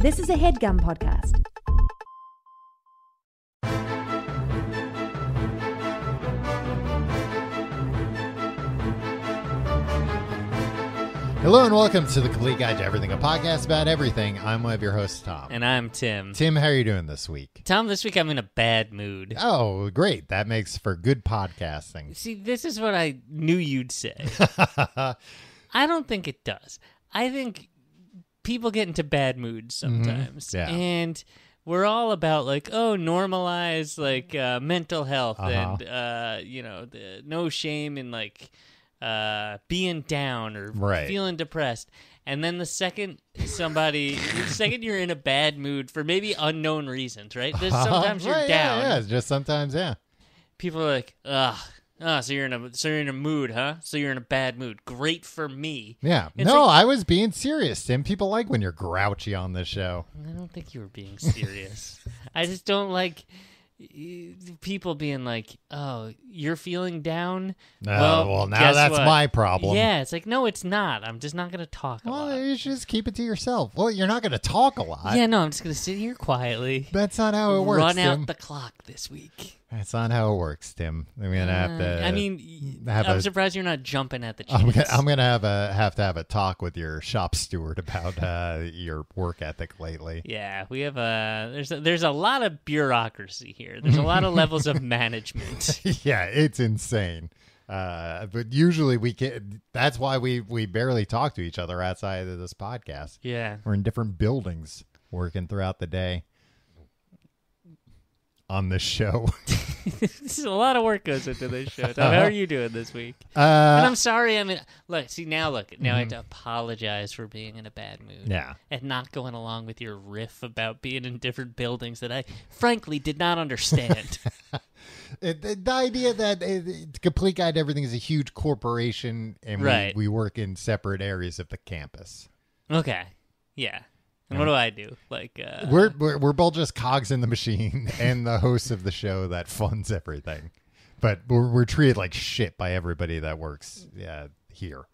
This is a HeadGum podcast. Hello and welcome to the Complete Guide to Everything, a podcast about everything. I'm one of your hosts, Tom. And I'm Tim. Tim, how are you doing this week? Tom, this week I'm in a bad mood. Oh, great. That makes for good podcasting. See, this is what I knew you'd say. I don't think it does. I think people get into bad moods sometimes. Yeah. And we're all about normalize mental health and no shame in being down or feeling depressed. And then the second you're in a bad mood for maybe unknown reasons, right? Sometimes you're down. Yeah, just sometimes, yeah. People are like, so you're in a mood, huh? So you're in a bad mood. Great for me. Yeah. It's I was being serious, Tim. People like when you're grouchy on this show. I don't think you were being serious. I just don't like people being like, oh, you're feeling down? Well, now that's what? my problem. Yeah, it's like, no, it's not. I'm just not going to talk a lot. Well, you should just keep it to yourself. Well, you're not going to talk a lot. Yeah, no, I'm just going to sit here quietly. That's not how it works, Run Tim. out the clock this week. That's not how it works, Tim. I'm going to have to... I'm surprised you're not jumping at the chance. I'm going to have to have a talk with your shop steward about your work ethic lately. Yeah, we have there's a lot of bureaucracy here. There's a lot of levels of management. Yeah, it's insane. But usually that's why we barely talk to each other outside of this podcast. Yeah. We're in different buildings working throughout the day on this show. This is a lot of work goes into this show. Tom, how are you doing this week? And I'm sorry. Now I have to apologize for being in a bad mood. Yeah. And not going along with your riff about being in different buildings that I frankly did not understand. The idea that Complete Guide to Everything is a huge corporation and we work in separate areas of the campus. Okay. Yeah. And what do I do? We're both just cogs in the machine and the hosts of the show that funds everything. But we're treated like shit by everybody that works here.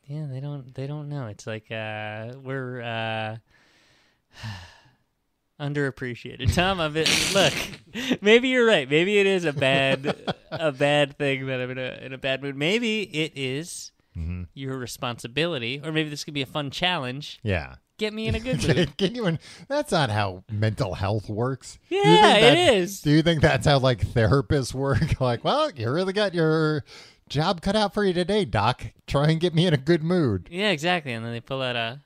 Yeah, they don't know. It's like we're underappreciated. Tom, look, maybe you're right. Maybe it is a bad thing that I'm in a bad mood. Maybe it is your responsibility, or maybe this could be a fun challenge. Yeah. Get me in a good mood. That's not how mental health works. Yeah, it is. Do you think that's how therapists work? Like, well, you really got your job cut out for you today, Doc. Try and get me in a good mood. Yeah, exactly. And then they pull out a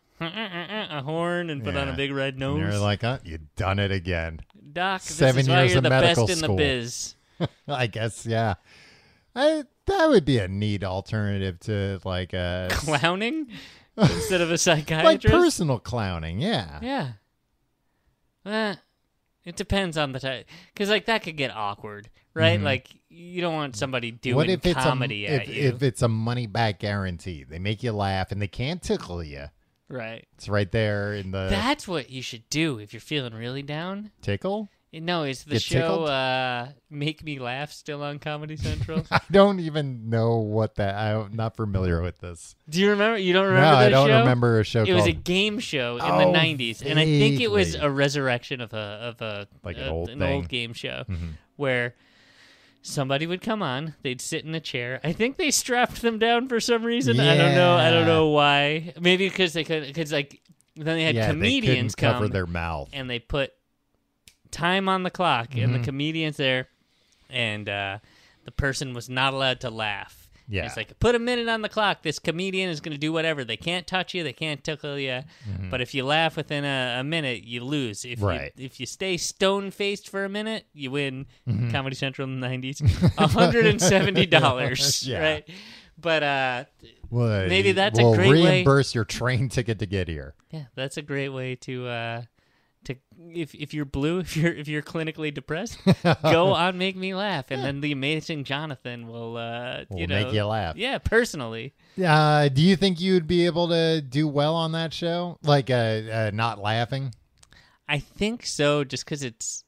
horn and put on a big red nose. And you're like, you done it again. Doc, 7 this is why years you're of the medical best school. in the biz. I guess, yeah. That would be a neat alternative to clowning instead of a psychiatrist. Like personal clowning, yeah. Yeah. It depends on the type, because that could get awkward, right? You don't want somebody doing comedy at you. If it's a money back guarantee, they make you laugh and they can't tickle you. Right. It's right there in the. That's what you should do if you're feeling really down. Tickle? No, is the Get show Make Me Laugh still on Comedy Central? I don't even know what that. I'm not familiar with this. Do you remember? You don't remember? No, I this don't show? remember a show. It was a game show in the 90s, and I think it was a resurrection of an old game show where somebody would come on, they'd sit in a chair. I think they strapped them down for some reason. Yeah. I don't know why. Maybe because then they had comedians they couldn't cover come their mouth, and they put time on the clock, and the comedian's there, and the person was not allowed to laugh. Yeah. And it's like, put a minute on the clock. This comedian is going to do whatever. They can't touch you. They can't tickle you. But if you laugh within a minute, you lose. If you stay stone-faced for a minute, you win. Comedy Central in the 90s. $170, yeah. right? But maybe that's a great way. We'll reimburse your train ticket to get here. Yeah, that's a great way to if you're blue, if you're clinically depressed, go on Make Me Laugh, and then the amazing Jonathan will make you laugh. Yeah, personally. Do you think you'd be able to do well on that show, not laughing? I think so, just because it's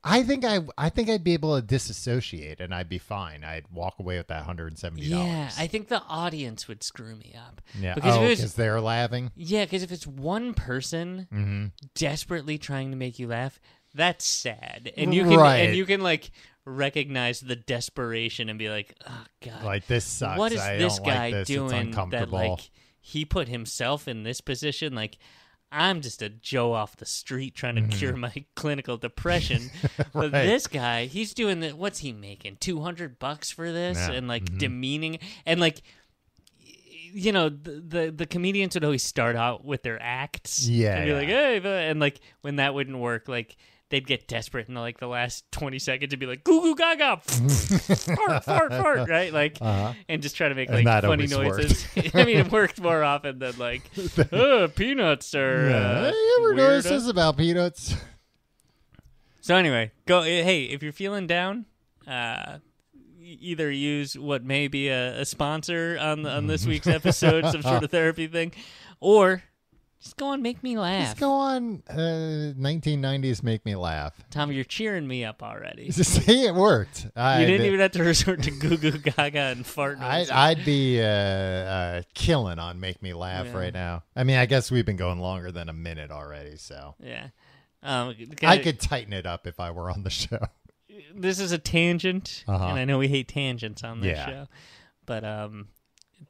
I think I'd be able to disassociate and I'd be fine. I'd walk away with that $170. Yeah, I think the audience would screw me up. Yeah, because they're laughing. Yeah, because if it's one person desperately trying to make you laugh, that's sad, and you can like recognize the desperation and be like, oh god, like this sucks. What is this guy like this. doing that like he put himself in this position? Like, I'm just a Joe off the street trying to cure my clinical depression. But this guy, he's doing the, what's he making? $200 for this? Yeah. And like demeaning and like, you know, the comedians would always start out with their acts. Yeah. And be like, hey, and like when that wouldn't work, like they'd get desperate in like the last 20 seconds and be like, goo goo gaga, fart, right? Like, and just try to make like funny noises. I mean, it worked more often than like, peanuts are. Yeah. You ever notice this about peanuts? So anyway, go. Hey, if you're feeling down, either use what may be a sponsor on this week's episode, some sort of therapy thing, or just go on Make Me Laugh. Just go on 1990s Make Me Laugh. Tom, you're cheering me up already. See, it worked. You didn't even have to resort to goo goo gaga and fart noises. I'd be killing on Make Me Laugh right now. I mean, I guess we've been going longer than a minute already, so. Yeah. I could tighten it up if I were on the show. This is a tangent, and I know we hate tangents on this show. But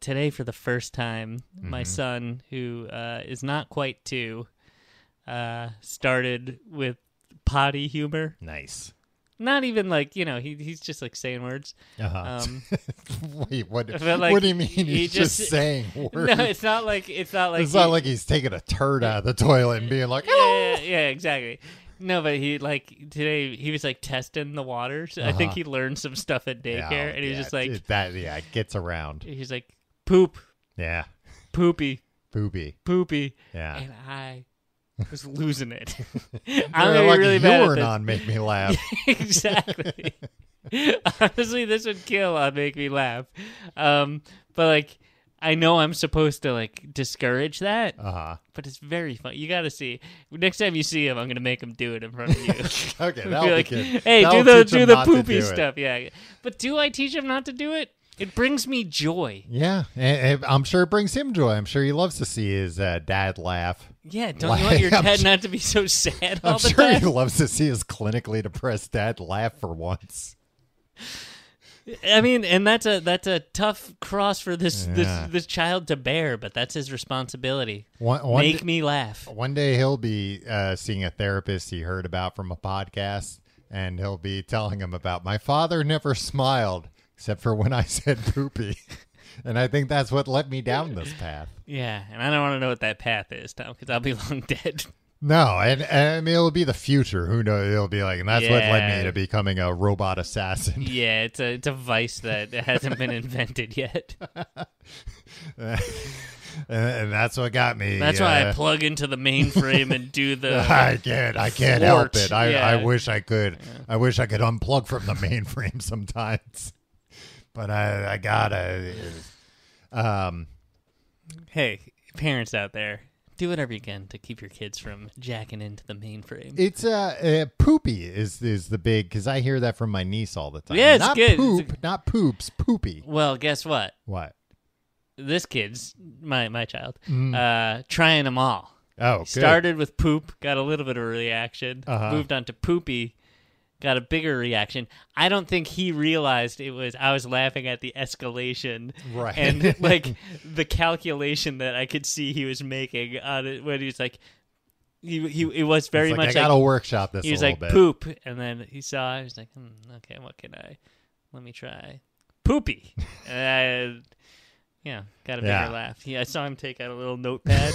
today, for the first time, my son, who is not quite 2, started with potty humor. Nice. Not even like, you know, he's just like saying words. Wait, what do you mean he's just saying words? No, it's not like it's not like he's taking a turd out of the toilet and being like, hello. Yeah, exactly. No, but he like today he was like testing the water. So I think he learned some stuff at daycare, and he was just like it gets around. He's like, poop. Yeah. Poopy. Yeah. And I was losing it. I'm like really bad at this. On Make Me Laugh. Exactly. Honestly, this would kill on Make Me Laugh. But like, I know I'm supposed to like discourage that, but it's very fun. You got to see. Next time you see him, I'm gonna make him do it in front of you. Okay, that'll be like, good. Hey, that'll do the poopy stuff. Yeah, but do I teach him not to do it? It brings me joy. Yeah, and I'm sure it brings him joy. I'm sure he loves to see his dad laugh. Yeah, don't you want your dad not to be so sad all the time? I'm sure he loves to see his clinically depressed dad laugh for once. I mean, and that's a tough cross for this child to bear, but that's his responsibility. Make me laugh. One day he'll be seeing a therapist he heard about from a podcast, and he'll be telling him about, my father never smiled except for when I said poopy. And I think that's what led me down this path. Yeah, and I don't want to know what that path is, Tom, because I'll be long dead. No, and I mean, it'll be the future. Who knows? It'll be like, and that's what led me to becoming a robot assassin. Yeah, it's a vice that hasn't been invented yet. And that's what got me. That's why I plug into the mainframe and do the. I can't help it. I wish I could. Yeah. I wish I could unplug from the mainframe sometimes, but I gotta. Hey, parents out there. Do whatever you can to keep your kids from jacking into the mainframe. It's poopy is the big, because I hear that from my niece all the time. Yeah, it's not good. Not poops, poopy. Well, guess what? What? This kid's my child, trying them all. Oh, good. Started with poop, got a little bit of a reaction, moved on to poopy, got a bigger reaction. I don't think he realized I was laughing at the escalation, right? And like the calculation that I could see he was making on it when he was like, he was very much. I gotta workshop this. He was a like bit. Poop, and then he saw. He was like, okay, what can I? Let me try poopy. Yeah, got a bigger laugh. Yeah, I saw him take out a little notepad,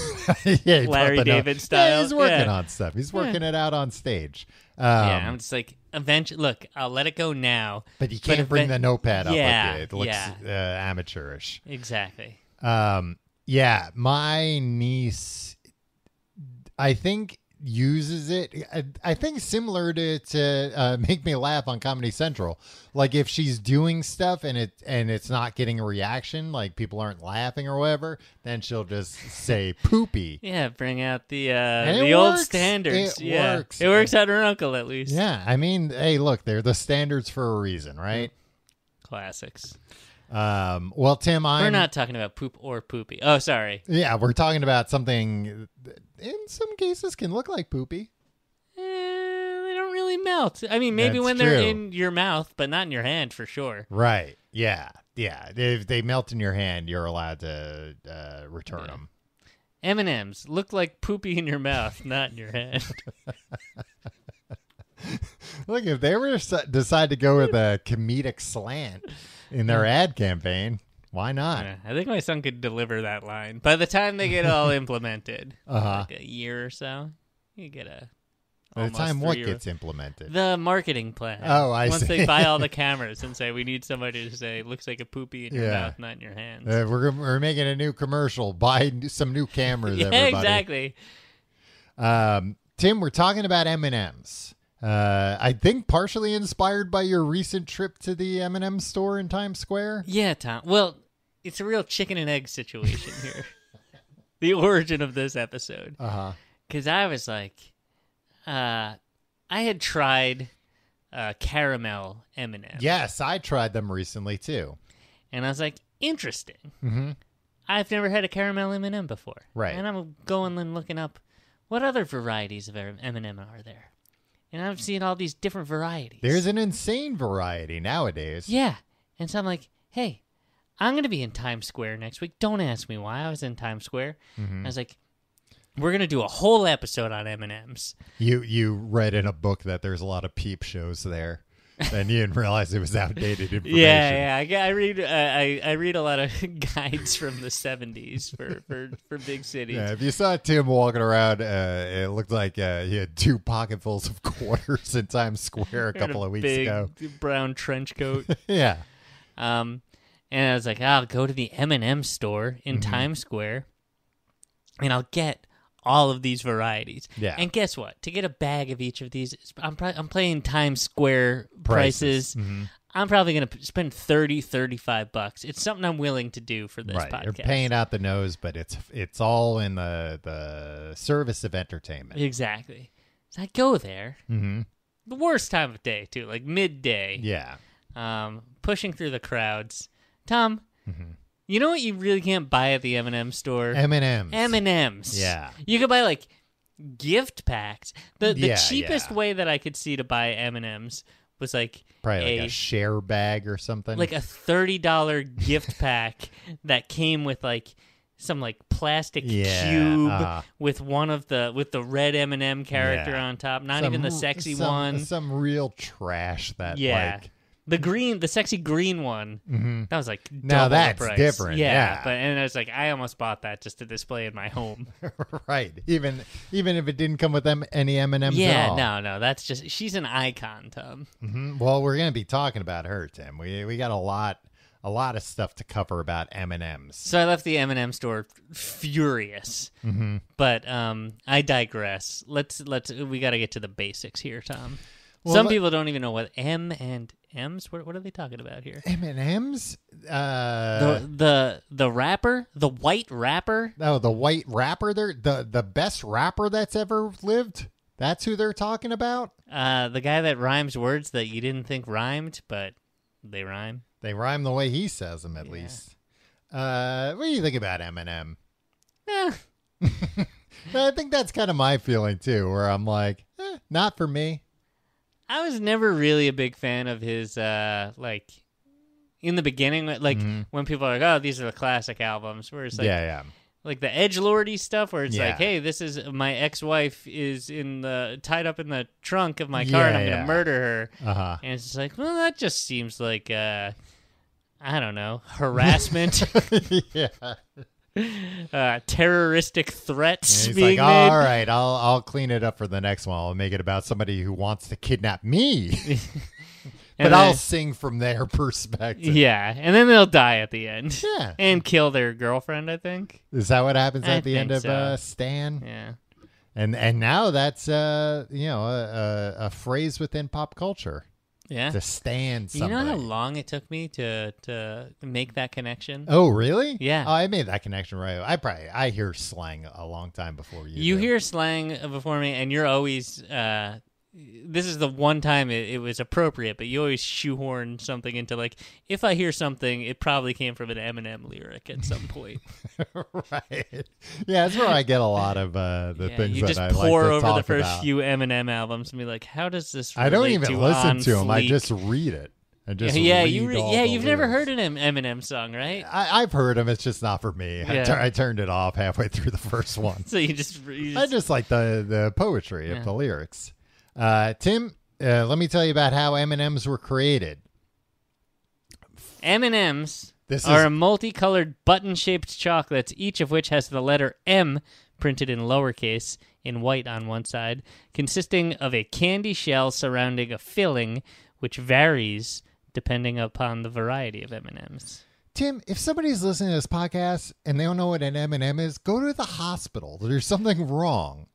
Larry David style. Yeah, he's working on stuff. He's working it out on stage. I'm just like, eventually, look, I'll let it go now. But you can't bring the notepad up with you. It looks amateurish. Exactly. Yeah, my niece, I think uses it. I think similar to Make Me Laugh on Comedy Central. Like if she's doing stuff and it's not getting a reaction, like people aren't laughing or whatever, then she'll just say poopy. Yeah, bring out the old standards. It works. It works out her uncle at least. Yeah, I mean, hey, look, they're the standards for a reason, right? Classics. Well, Tim, we're not talking about poop or poopy. Oh, sorry. Yeah, we're talking about something that in some cases can look like poopy. They don't really melt. I mean, maybe when they're in your mouth, but not in your hand for sure. Right. Yeah. Yeah. If they melt in your hand, you're allowed to return them. M&Ms look like poopy in your mouth, not in your hand. Look, if they were decide to go with a comedic slant in their ad campaign, why not? Yeah, I think my son could deliver that line. By the time they get all implemented, like a year or so, you get a. By the time what gets implemented? The marketing plan. Oh, I see. Once they buy all the cameras and say, we need somebody to say, it looks like a poopy in your mouth, not in your hands. We're making a new commercial. Buy some new cameras, everybody. Exactly. Tim, we're talking about M&Ms. I think partially inspired by your recent trip to the M&M store in Times Square. Yeah, Tom. Well, it's a real chicken and egg situation here. The origin of this episode. Because I was like, I had tried caramel M&Ms. Yes, I tried them recently too. And I was like, interesting. Mm-hmm. I've never had a caramel M&M before. Right. And I'm going and looking up what other varieties of M&M are there. And I'm seeing all these different varieties. There's an insane variety nowadays. Yeah. And so I'm like, hey, I'm going to be in Times Square next week. Don't ask me why. I was in Times Square. Mm-hmm. I was like, we're going to do a whole episode on M&Ms. You read in a book that there's a lot of peep shows there. And you didn't realize it was outdated information. Yeah. I read a lot of guides from the 70s for big cities. Yeah, if you saw Tim walking around, it looked like he had 2 pocketfuls of quarters in Times Square a couple of weeks ago. Brown trench coat. Yeah. And I was like, I'll go to the M&M store in Times Square, and I'll get all of these varieties. Yeah. And guess what? To get a bag of each of these, I'm playing Times Square prices. Mm-hmm. I'm probably going to spend $30-$35. It's something I'm willing to do for this podcast. You're paying out the nose, but it's all in the service of entertainment. Exactly. So I go there. Mm-hmm. The worst time of day, too, like midday. Yeah. Pushing through the crowds. Tom, you know what you really can't buy at the M&M store? M&Ms. M&Ms. Yeah. You could buy, like, gift packs. The cheapest way that I could see to buy M&Ms was, like... Probably like a share bag or something. Like a $30 gift pack that came with, like, some, like, plastic cube with with the red M&M character on top. Not even the sexy one. Some real trash that, like... The sexy green one, that was like double now that's the price. Different. Yeah. And I was like, I almost bought that just to display in my home. Right. Even if it didn't come with any M&Ms at all. Yeah, no, that's just, she's an icon, Tom. Mm-hmm. Well, we're going to be talking about her, Tim. We got a lot of stuff to cover about M&Ms. So I left the M&M store furious. Mm-hmm. But I digress. We got to get to the basics here, Tom. Well, some people don't even know what M and M's. What are they talking about here? M&M's. The rapper, the white rapper. Oh, the white rapper. They're the best rapper that's ever lived. That's who they're talking about. The guy that rhymes words that you didn't think rhymed, but they rhyme. They rhyme the way he says them, at least. What do you think about Eminem? I think that's kind of my feeling too, where I'm like, not for me. I was never really a big fan of his, like, in the beginning, like, when people are like, oh, these are the classic albums, where it's like, like the edgelordy stuff, where it's like, hey, this is, my ex-wife is tied up in the trunk of my car, and I'm going to murder her. And it's just like, well, that just seems like, I don't know, harassment. Terroristic threats being like, made. all right, I'll clean it up for the next one. I'll make it about somebody who wants to kidnap me. But I'll sing from their perspective. Yeah, and then they'll die at the end. Yeah. And kill their girlfriend, I think. Is that what happens at the end of Stan? Yeah. And now that's a phrase within pop culture. Yeah. To stand somebody. You know how long it took me to make that connection? Oh, really? Yeah. Oh, I made that connection right. I hear slang a long time before you. You do. hear slang before me, and you're always. This is the one time it was appropriate, but you always shoehorn something into like. If I hear something, it probably came from an Eminem lyric at some point. Right. Yeah, that's where I get a lot of the things you that just I pour like to over talk the first about. few Eminem albums and be like, how does this? I don't even listen to them. I Fleek? just read it. I just you've never heard an Eminem song, right? I've heard them. It's just not for me. Yeah. I turned it off halfway through the first one. So you just I just like the poetry of the lyrics. Tim, let me tell you about how M&Ms were created. M&Ms are multicolored button-shaped chocolates, each of which has the letter M printed in lowercase in white on one side, consisting of a candy shell surrounding a filling, which varies depending upon the variety of M&Ms. Tim, if somebody's listening to this podcast and they don't know what an M&M is, go to the hospital. There's something wrong.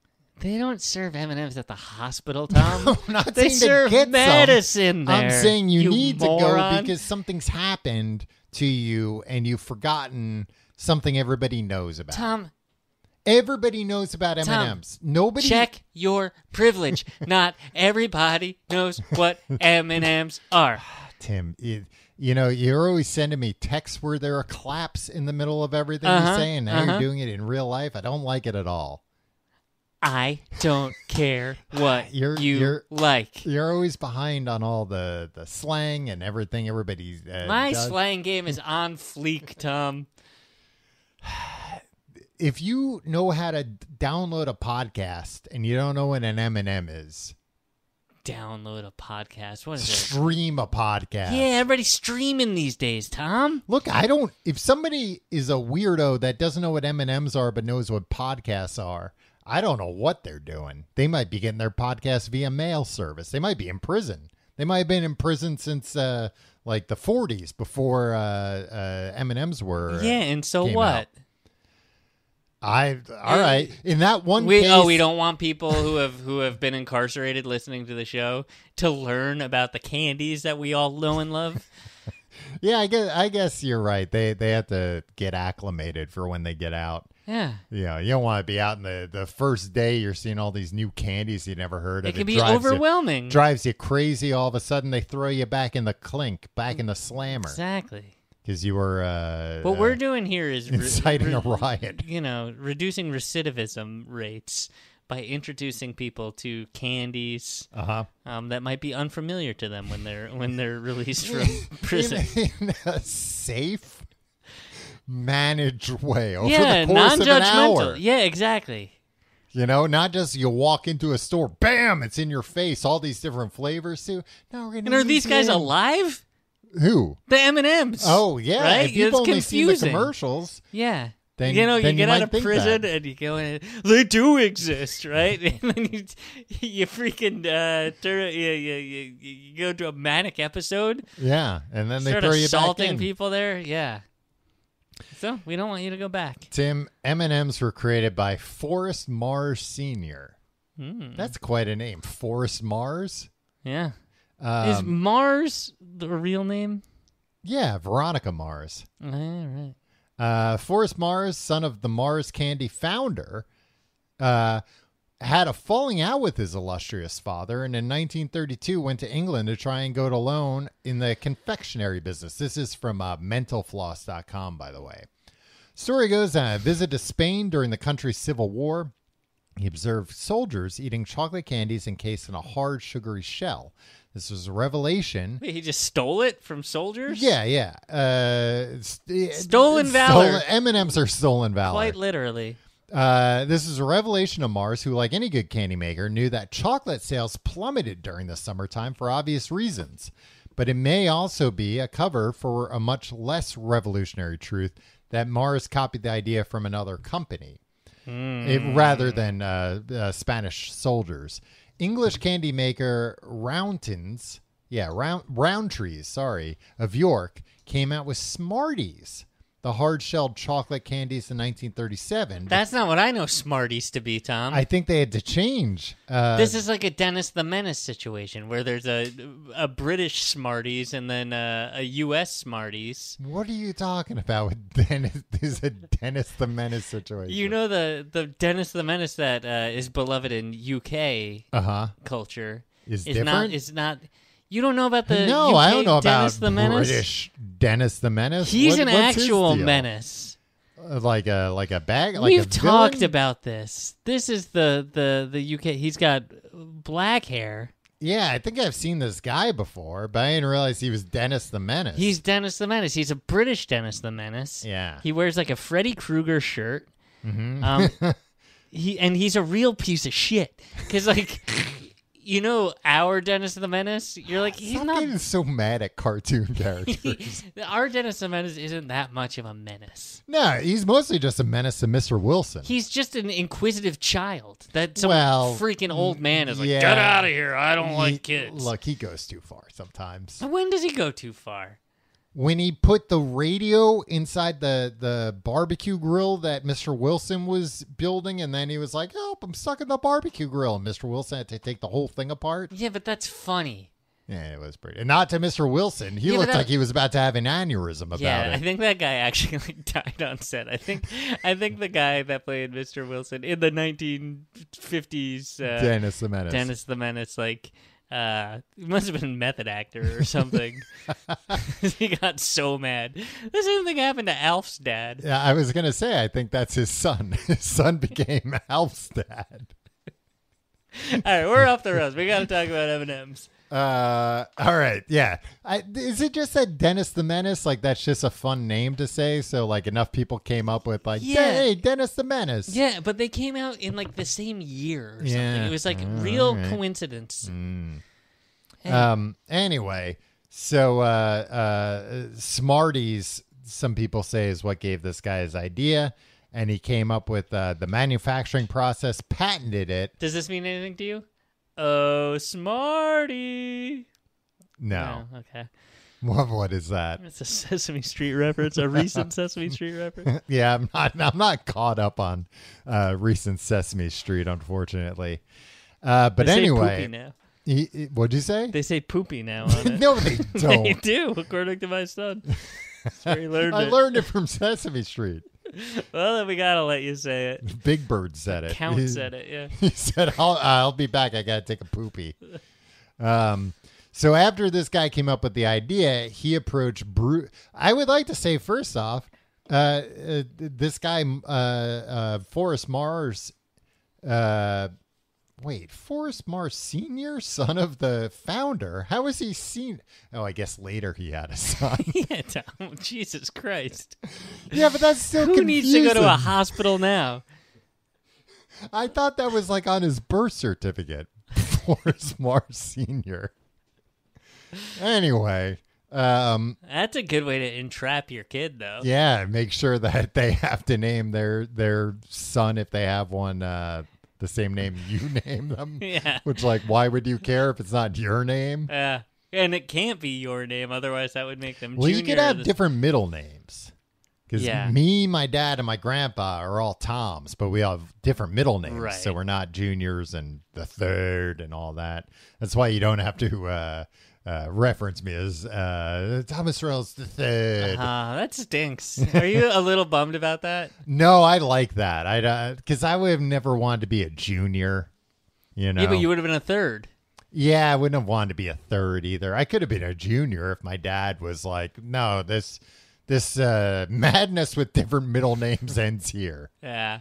They don't serve M&Ms at the hospital, Tom. No, I'm not they saying serve to get medicine some. there. I'm saying you need moron. to go because something's happened to you and you've forgotten something everybody knows about. Tom. Everybody knows about M&Ms. Nobody. Check your privilege. Not everybody knows what M&Ms are. Tim, you're always sending me texts where there are claps in the middle of everything you say, and now you're doing it in real life. I don't like it at all. I don't care what you like. You're always behind on all the slang and everything. Everybody. My slang game is on fleek, Tom. If you know how to download a podcast and you don't know what an M&M is. Download a podcast. What is it? Stream a podcast. Yeah, everybody's streaming these days, Tom. Look, if somebody is a weirdo that doesn't know what M&Ms are but knows what podcasts are, I don't know what they're doing. They might be getting their podcast via mail service. They might be in prison. They might have been in prison since like the 40s before M&Ms were. Yeah, and so what? Out. All right. In that one case, we don't want people who have been incarcerated listening to the show to learn about the candies that we all know and love. Yeah, I guess you're right. They have to get acclimated for when they get out. Yeah. Yeah, you don't want to be out in the first day you're seeing all these new candies you never heard of. It can be overwhelming. Drives you crazy. All of a sudden they throw you back in the clink, back in the slammer. Exactly. Because you were what we're doing here is inciting a riot. Reducing recidivism rates by introducing people to candies that might be unfamiliar to them when they're released from prison in a safe, managed way over the course of an hour. Yeah, exactly. Not just you walk into a store, bam, it's in your face, all these different flavors too. No, we're gonna. And are these guys alive? Who? The M&Ms. Oh, yeah. Right? If you've only seen the commercials. Yeah. Then, you get out of prison that. and you go in. They do exist, right? And then you freaking you go to a manic episode. Yeah, and then they throw you back in. Assaulting people there. Yeah. So we don't want you to go back. Tim, M&Ms were created by Forrest Mars Sr. That's quite a name, Forrest Mars. Yeah. Is Mars the real name? Yeah, Veronica Mars. Right. Forrest Mars, son of the Mars Candy founder, had a falling out with his illustrious father, and in 1932 went to England to try and go it alone in the confectionery business. This is from mentalfloss.com, by the way. Story goes on a visit to Spain during the country's civil war. He observed soldiers eating chocolate candies encased in a hard, sugary shell. This was a revelation. Wait, he just stole it from soldiers? Yeah. Stolen valor. M&Ms are stolen valor. Quite literally. This is a revelation of Mars, who, like any good candy maker, knew that chocolate sales plummeted during the summertime for obvious reasons. But it may also be a cover for a much less revolutionary truth that Mars copied the idea from another company, rather than Spanish soldiers. English candy maker Roundtrees of York came out with Smarties. the hard-shelled chocolate candies in 1937. That's not what I know Smarties to be, Tom. I think they had to change. This is like a Dennis the Menace situation where there's a British Smarties and then a U.S. Smarties. What are you talking about with Dennis? This is a Dennis the Menace situation. You know the Dennis the Menace that is beloved in UK culture is different? Is not. You don't know about the No, UK I don't know Dennis about the Menace? British Dennis the Menace. He's an what's his actual deal? menace. Like a bag. Like We've a talked villain? about this. This is the UK. He's got black hair. Yeah, I think I've seen this guy before, but I didn't realize he was Dennis the Menace. He's Dennis the Menace. He's a British Dennis the Menace. Yeah. He wears like a Freddy Krueger shirt. Mm-hmm. He's a real piece of shit. Because like. You know our Dennis the Menace? You're like, he's Stop not... getting so mad at cartoon characters. Our Dennis the Menace isn't that much of a menace. No, he's mostly just a menace to Mr. Wilson. He's just an inquisitive child that some freaking old man is like, yeah. get out of here, I don't like kids. Look, he goes too far sometimes. When does he go too far? When he put the radio inside the barbecue grill that Mr. Wilson was building, and then he was like, help, I'm stuck in the barbecue grill. And Mr. Wilson had to take the whole thing apart. Yeah, but that's funny. Yeah, it was pretty. And not to Mr. Wilson. He looked like he was about to have an aneurysm about it. Yeah, I think that guy actually died on set. I think the guy that played Mr. Wilson in the 1950s... Dennis the Menace. Dennis the Menace, he must have been a method actor or something. He got so mad. The same thing happened to Alf's dad. Yeah, I was going to say, I think that's his son. His son became Alf's dad. All right, we're off the rails. We got to talk about M&M's. All right, yeah. Is it just that Dennis the Menace? Like, that's just a fun name to say? So, like, enough people came up with, like, hey, Dennis the Menace. Yeah, but they came out in, like, the same year or something. Yeah. It was, like, real coincidence. Anyway, so Smarties, some people say, is what gave this guy his idea. And he came up with the manufacturing process, patented it. Does this mean anything to you? Oh, Smarty. No. Okay. What is that? It's a Sesame Street reference, a recent Sesame Street reference. Yeah, I'm not caught up on recent Sesame Street, unfortunately. But they anyway, say poopy now. What'd you say? They say poopy now on it. No, they don't. They do, according to my son. That's where he learned I learned it from Sesame Street. Well, then we gotta let you say it. Big Bird said it. Count said it. Yeah. He said, "I'll be back. I gotta take a poopy." So after this guy came up with the idea, he approached I would like to say first off, this guy, Forrest Mars. Forrest Mars Sr., son of the founder. How was he seen? Oh, I guess later he had a son. Yeah, Tom. Jesus Christ. Yeah, but that's still Who confusing. needs to go to a hospital now? I thought that was like on his birth certificate. Forrest Mars Sr. Anyway. That's a good way to entrap your kid, though. Yeah, make sure that they have to name their son, if they have one, the same name you name them. Yeah. Which, like, why would you care if it's not your name? Yeah. And it can't be your name, otherwise that would make them Well, junior. you could have different middle names. Because me, my dad, and my grandpa are all Toms, but we have different middle names. Right. So we're not juniors and the third and all that. That's why you don't have to reference me as Thomas Rose the third. That stinks. Are you a little bummed about that? No, I like that. Because I would have never wanted to be a junior. You know? Yeah, but you would have been a third. Yeah, I wouldn't have wanted to be a third either. I could have been a junior if my dad was like, no, this madness with different middle names ends here. Yeah.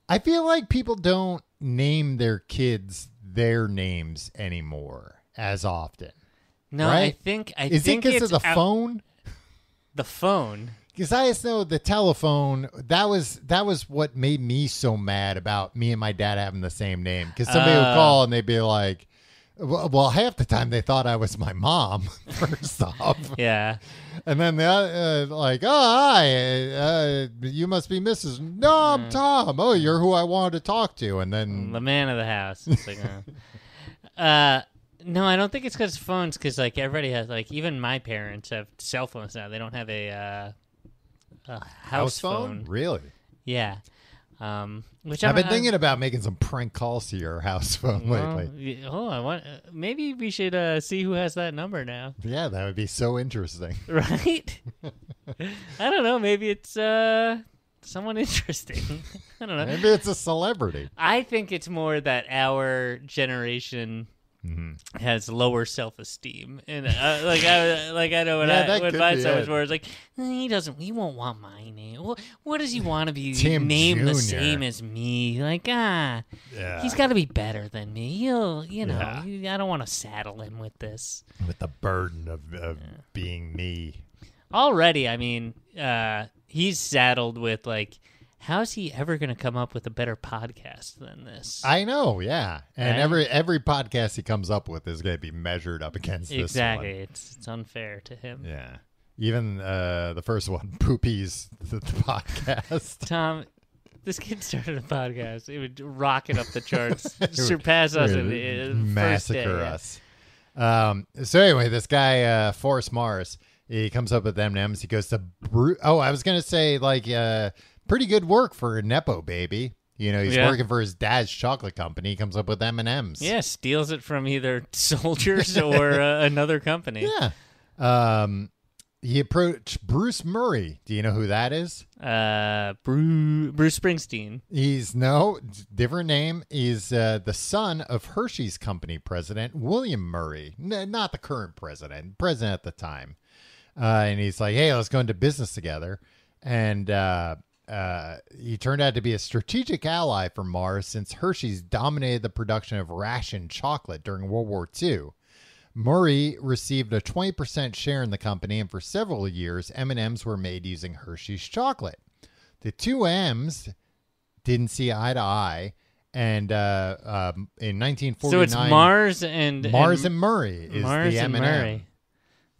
I feel like people don't name their kids their names anymore as often. No, right? I think Is it because of the phone? The phone. Because I just know the telephone, that was what made me so mad about me and my dad having the same name. Because somebody would call and they'd be like, well, half the time they thought I was my mom, first off. Yeah. And then they're like, oh, hi, you must be Mrs. No, I'm Tom. Oh, you're who I wanted to talk to. And then the man of the house. It's like, no, I don't think it's because phones. Because like everybody has, like even my parents have cell phones now. They don't have a house phone. Really? Yeah. Which I've been thinking about making some prank calls to your house phone lately. Maybe we should see who has that number now. Yeah, that would be so interesting. Right? I don't know. Maybe it's someone interesting. I don't know. Maybe it's a celebrity. I think it's more that our generation has lower self-esteem, and I know when my son was born, it's like he won't want my name. What does he want to be Tim named Jr. the same as me? Like he's got to be better than me. He'll I don't want to saddle him with this, with the burden of being me. Already, I mean, he's saddled with like, how's he ever going to come up with a better podcast than this? I know, yeah. And every podcast he comes up with is going to be measured up against this one. Exactly. It's unfair to him. Yeah. Even the first one, Poopy's the podcast. Tom, this kid started a podcast. It would rocket up the charts, surpass us in the massacre first day. us. So anyway, this guy, Forrest Mars, he comes up with M&Ms. He goes to I was going to say like pretty good work for a Nepo baby. You know, he's working for his dad's chocolate company. He comes up with M&Ms. Yeah, steals it from either soldiers or another company. Yeah. He approached Bruce Murray. Do you know who that is? Bruce Springsteen. He's different name. He's the son of Hershey's company president, William Murray. Not the current president at the time. And he's like, hey, let's go into business together. And he turned out to be a strategic ally for Mars since Hershey's dominated the production of ration chocolate during World War II. Murray received a 20% share in the company, and for several years, M&Ms were made using Hershey's chocolate. The two M's didn't see eye to eye, and in 1949... So it's Mars and Murray is Mars the M&M. and Murray.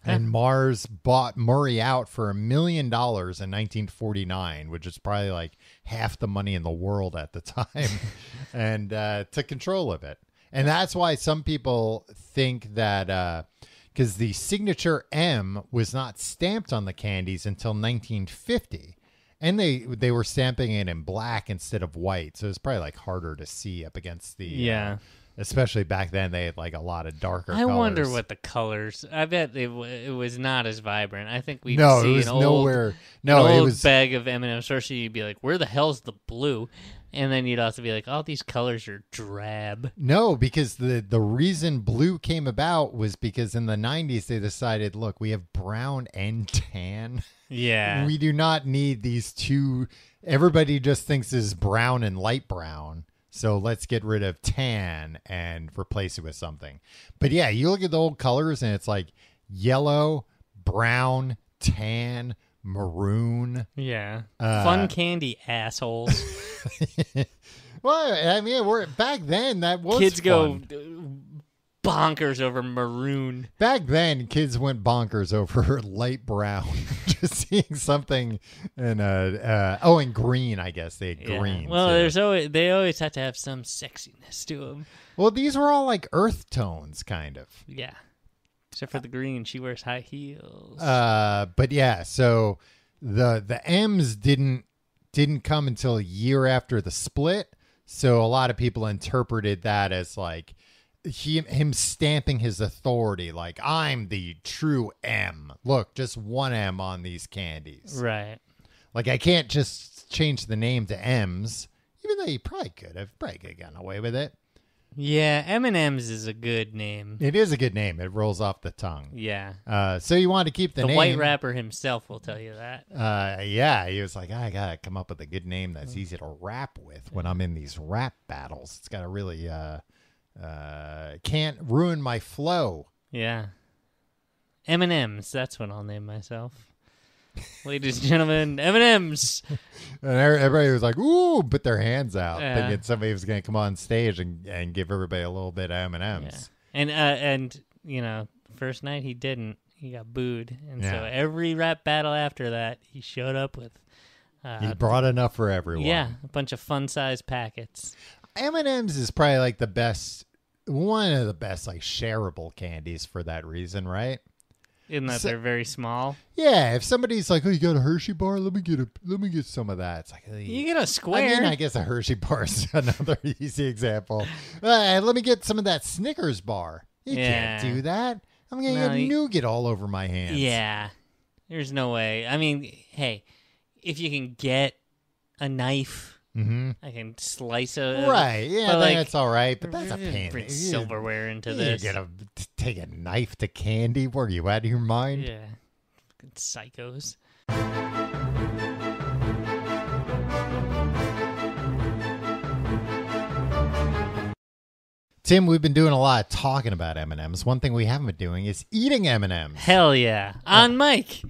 And Mars bought Murray out for $1 million in 1949, which is probably like half the money in the world at the time, and took control of it. And that's why some people think that because the signature M was not stamped on the candies until 1950. And they were stamping it in black instead of white. So it's probably like harder to see up against the... especially back then, they had like a lot of darker colors. I wonder what the colors... I bet it was not as vibrant. I think we'd it see was an nowhere. old bag of M&M's. First, you'd be like, where the hell's the blue? And then you'd also be like, all these colors are drab. No, because the reason blue came about was because in the 90s, they decided, look, we have brown and tan. Yeah. We do not need these two. Everybody just thinks this is brown and light brown. So let's get rid of tan and replace it with something. But yeah, you look at the old colors and it's like yellow, brown, tan, maroon. Yeah. Fun candy, assholes. Well, I mean, back then that was kids fun. go bonkers over maroon. Back then, kids went bonkers over light brown. Just seeing something in and green. I guess they had green. Well, too. they always have to have some sexiness to them. Well, these were all like earth tones, kind of. Yeah. Except for the green, she wears high heels. But yeah, so the M's didn't come until a year after the split. So a lot of people interpreted that as like him stamping his authority, like I'm the true M. Look, just one M on these candies. Right. Like I can't just change the name to M's, even though he probably could have gotten away with it. Yeah, M&M's is a good name. It is a good name. It rolls off the tongue. Yeah. So you want to keep the name. The white rapper himself will tell you that. Yeah, he was like, I got to come up with a good name that's easy to rap with when I'm in these rap battles. It's got to really can't ruin my flow. Yeah. M&M's, that's what I'll name myself. Ladies and gentlemen, M&M's. And everybody was like, ooh, put their hands out, thinking somebody was going to come on stage and give everybody a little bit of M&M's. Yeah. And you know, first night he didn't. He got booed. And so every rap battle after that, he showed up with... he brought enough for everyone. Yeah, a bunch of fun-sized packets. M&M's is probably like one of the best like shareable candies for that reason, right? in that they're very small. Yeah, if somebody's like, "Oh, you got a Hershey bar? Let me get some of that." It's like, you get a square. I mean, I guess a Hershey bar is another easy example. Let me get some of that Snickers bar. You can't do that. I'm gonna get nougat all over my hands. Yeah, there's no way. I mean, hey, if you can get a knife, I can slice a right. Yeah, that's all right. But that's a pain. Bring silverware into this. You gotta take a knife to candy. What are you out of your mind? Yeah, psychos. Tim, we've been doing a lot of talking about M&Ms. One thing we haven't been doing is eating M&Ms. Hell yeah. On Mike.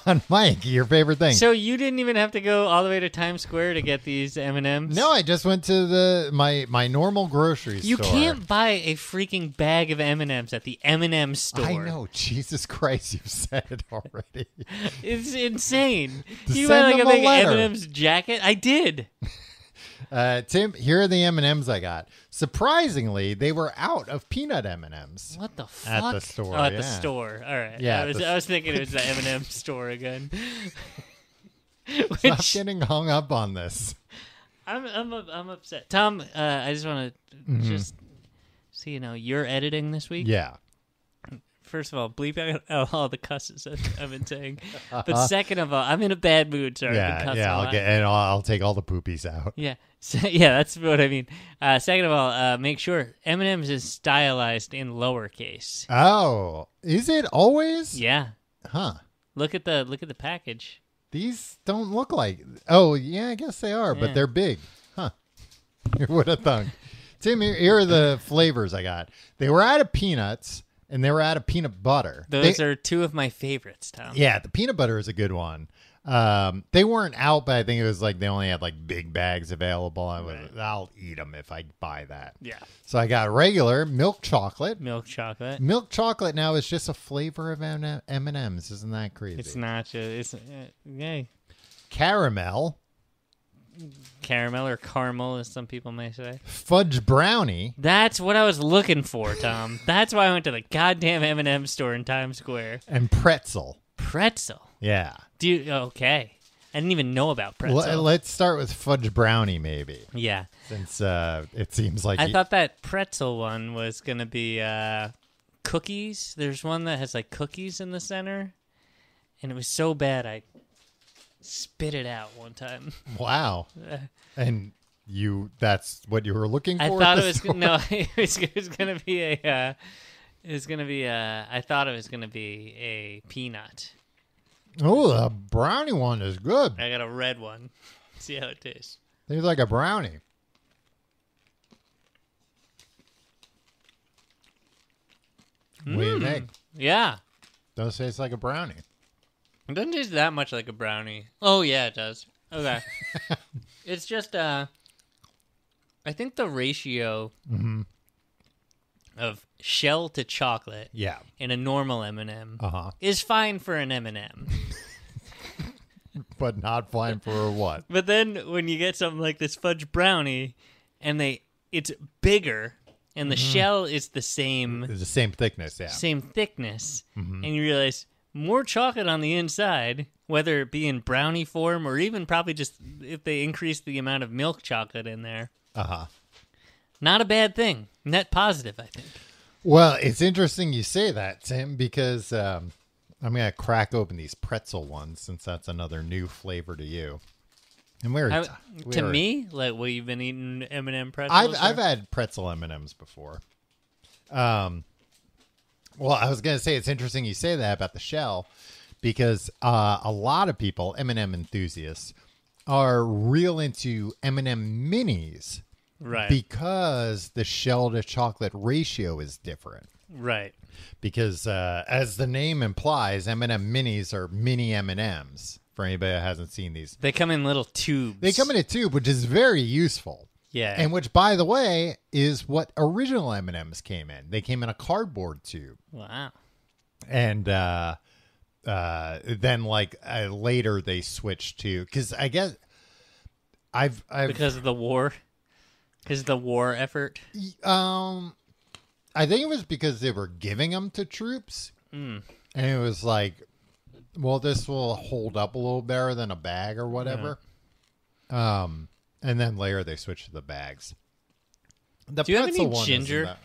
On Mike, your favorite thing. So you didn't even have to go all the way to Times Square to get these M&Ms? No, I just went to my normal grocery store. You can't buy a freaking bag of M&Ms at the M&M store. I know. Jesus Christ, you've said it already. It's insane. You buy like a big M&M's jacket? I did. Tim, here are the M&Ms I got. Surprisingly, they were out of peanut M&Ms. What the fuck? At the store. Oh, at the store. All right. Yeah. I was thinking it was the M&M store again. Stop getting hung up on this. I'm upset. Tom, I just want to just so you know, you're editing this week. Yeah. First of all, bleep out all the cusses I've been saying. But second of all, I'm in a bad mood, so I've been cussing a lot. I'll take all the poopies out. Yeah. So, yeah, that's what I mean. Second of all, make sure M&M's is stylized in lowercase. Oh, is it always? Yeah. Huh. Look at the package. These don't look like. Oh, yeah, I guess they are, but they're big. Huh. You would have thunk. Tim, here are the flavors I got. They were out of peanuts. And they were out of peanut butter. Those are two of my favorites, Tom. Yeah, the peanut butter is a good one. They weren't out, but I think it was like they only had like big bags available. I'll eat them if I buy that. Yeah. So I got regular milk chocolate. Milk chocolate. Milk chocolate now is just a flavor of M&Ms. Isn't that crazy? It's not just... yay. Caramel. Caramel or caramel, as some people may say. Fudge brownie. That's what I was looking for, Tom. That's why I went to the goddamn M&M store in Times Square. And pretzel. Pretzel? Yeah. Okay. I didn't even know about pretzel. Let's start with fudge brownie, maybe. Yeah. Since it seems like... I thought that pretzel one was going to be cookies. There's one that has like cookies in the center. And it was so bad, I spit it out one time. Wow. And that's what you were looking for? I thought it was going to be I thought it was going to be a peanut. Oh, the brownie one is good. I got a red one. See how it tastes. Tastes like a brownie. What do you think? Yeah. Does taste like a brownie. It doesn't taste that much like a brownie. Oh, yeah, it does. Okay. It's just, I think the ratio of shell to chocolate in a normal M&M is fine for an M&M. But not fine for a what? But then when you get something like this fudge brownie and it's bigger and the shell is the same. It's the same thickness, yeah. Same thickness. And you realize more chocolate on the inside, whether it be in brownie form or even probably just if they increase the amount of milk chocolate in there. Not a bad thing. Net positive, I think. Well, it's interesting you say that, Tim, because I'm going to crack open these pretzel ones since that's another new flavor to you. And me, like, well, you've been eating M&M pretzels? I've had pretzel M&Ms before. Well, I was going to say it's interesting you say that about the shell because a lot of people, M&M enthusiasts, are real into M&M minis. Right. Because the shell to chocolate ratio is different. Right. Because as the name implies, M&M minis are mini M&Ms. For anybody that hasn't seen these. They come in little tubes. They come in a tube, which is very useful. Yeah. And which, by the way, is what original M&Ms came in. They came in a cardboard tube. Wow. And then, later they switched to... Because I guess... I've because of the war? Because of the war effort? I think it was because they were giving them to troops. And it was like, well, this will hold up a little better than a bag or whatever. And then later they switched to the bags. Do you have any ginger?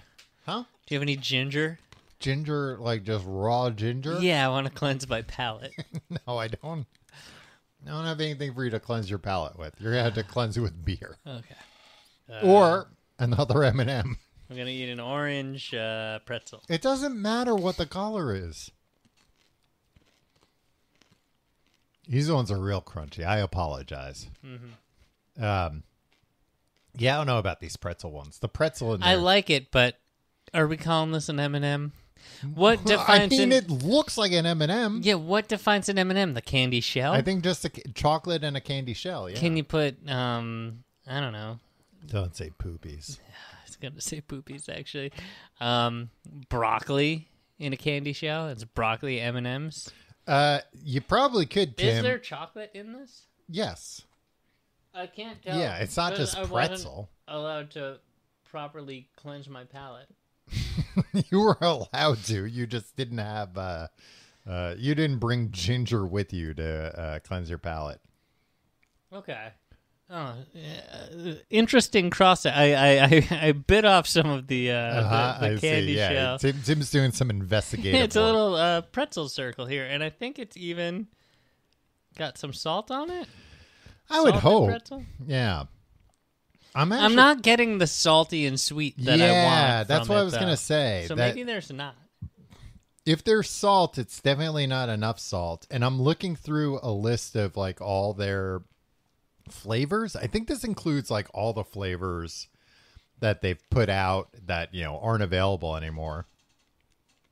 Huh? Do you have any ginger? Ginger, like just raw ginger? Yeah, I want to cleanse my palate. No, I don't. I don't have anything for you to cleanse your palate with. You're going to have to cleanse it with beer. Okay. Or another M&M. I'm going to eat an orange pretzel. It doesn't matter what the color is. These ones are real crunchy. I apologize. Mm-hmm. Yeah, I don't know about these pretzel ones. The pretzel in there. I like it, but are we calling this an M&M? What defines? I mean, it looks like an M&M. Yeah, what defines an M&M? The candy shell? I think just a chocolate and a candy shell. Yeah. Can you put? I don't know. Don't say poopies. I was gonna say poopies actually. Broccoli in a candy shell. It's broccoli M&Ms. You probably could, Tim. Is there chocolate in this? Yes. I can't tell. Yeah, it's not just pretzel. Allowed to properly cleanse my palate. You were allowed to. You just didn't have. You didn't bring ginger with you to cleanse your palate. Okay. Oh, interesting cross. I bit off some of the candy shell. Tim's doing some investigative. It's a little pretzel circle here, and I think it's even got some salt on it. I would hope. Pretzel? Yeah. I'm not getting the salty and sweet that I want. Yeah, that's what I was going to say. So maybe there's not. If there's salt, it's definitely not enough salt. And I'm looking through a list of like all their flavors. I think this includes like all the flavors that they've put out that, aren't available anymore.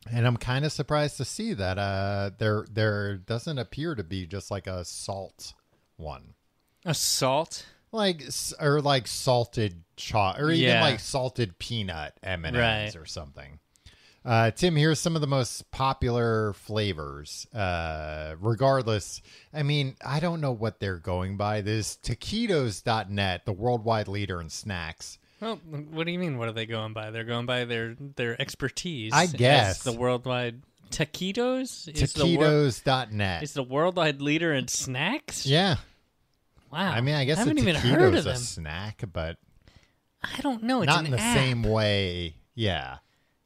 And I'm kind of surprised to see that there doesn't appear to be just like a salt one. A salt? Like salted or even like salted peanut M&Ms or something. Tim, here's some of the most popular flavors. Regardless, I mean, I don't know what they're going by. This taquitos.net, the worldwide leader in snacks. Well, what do you mean? What are they going by? They're going by their expertise. I guess. The worldwide taquitos? Taquitos.net. Is the worldwide leader in snacks? Yeah. Wow. I mean, I guess haven't even heard of them. A snack, but I don't know. It's not in the app. Same way. Yeah.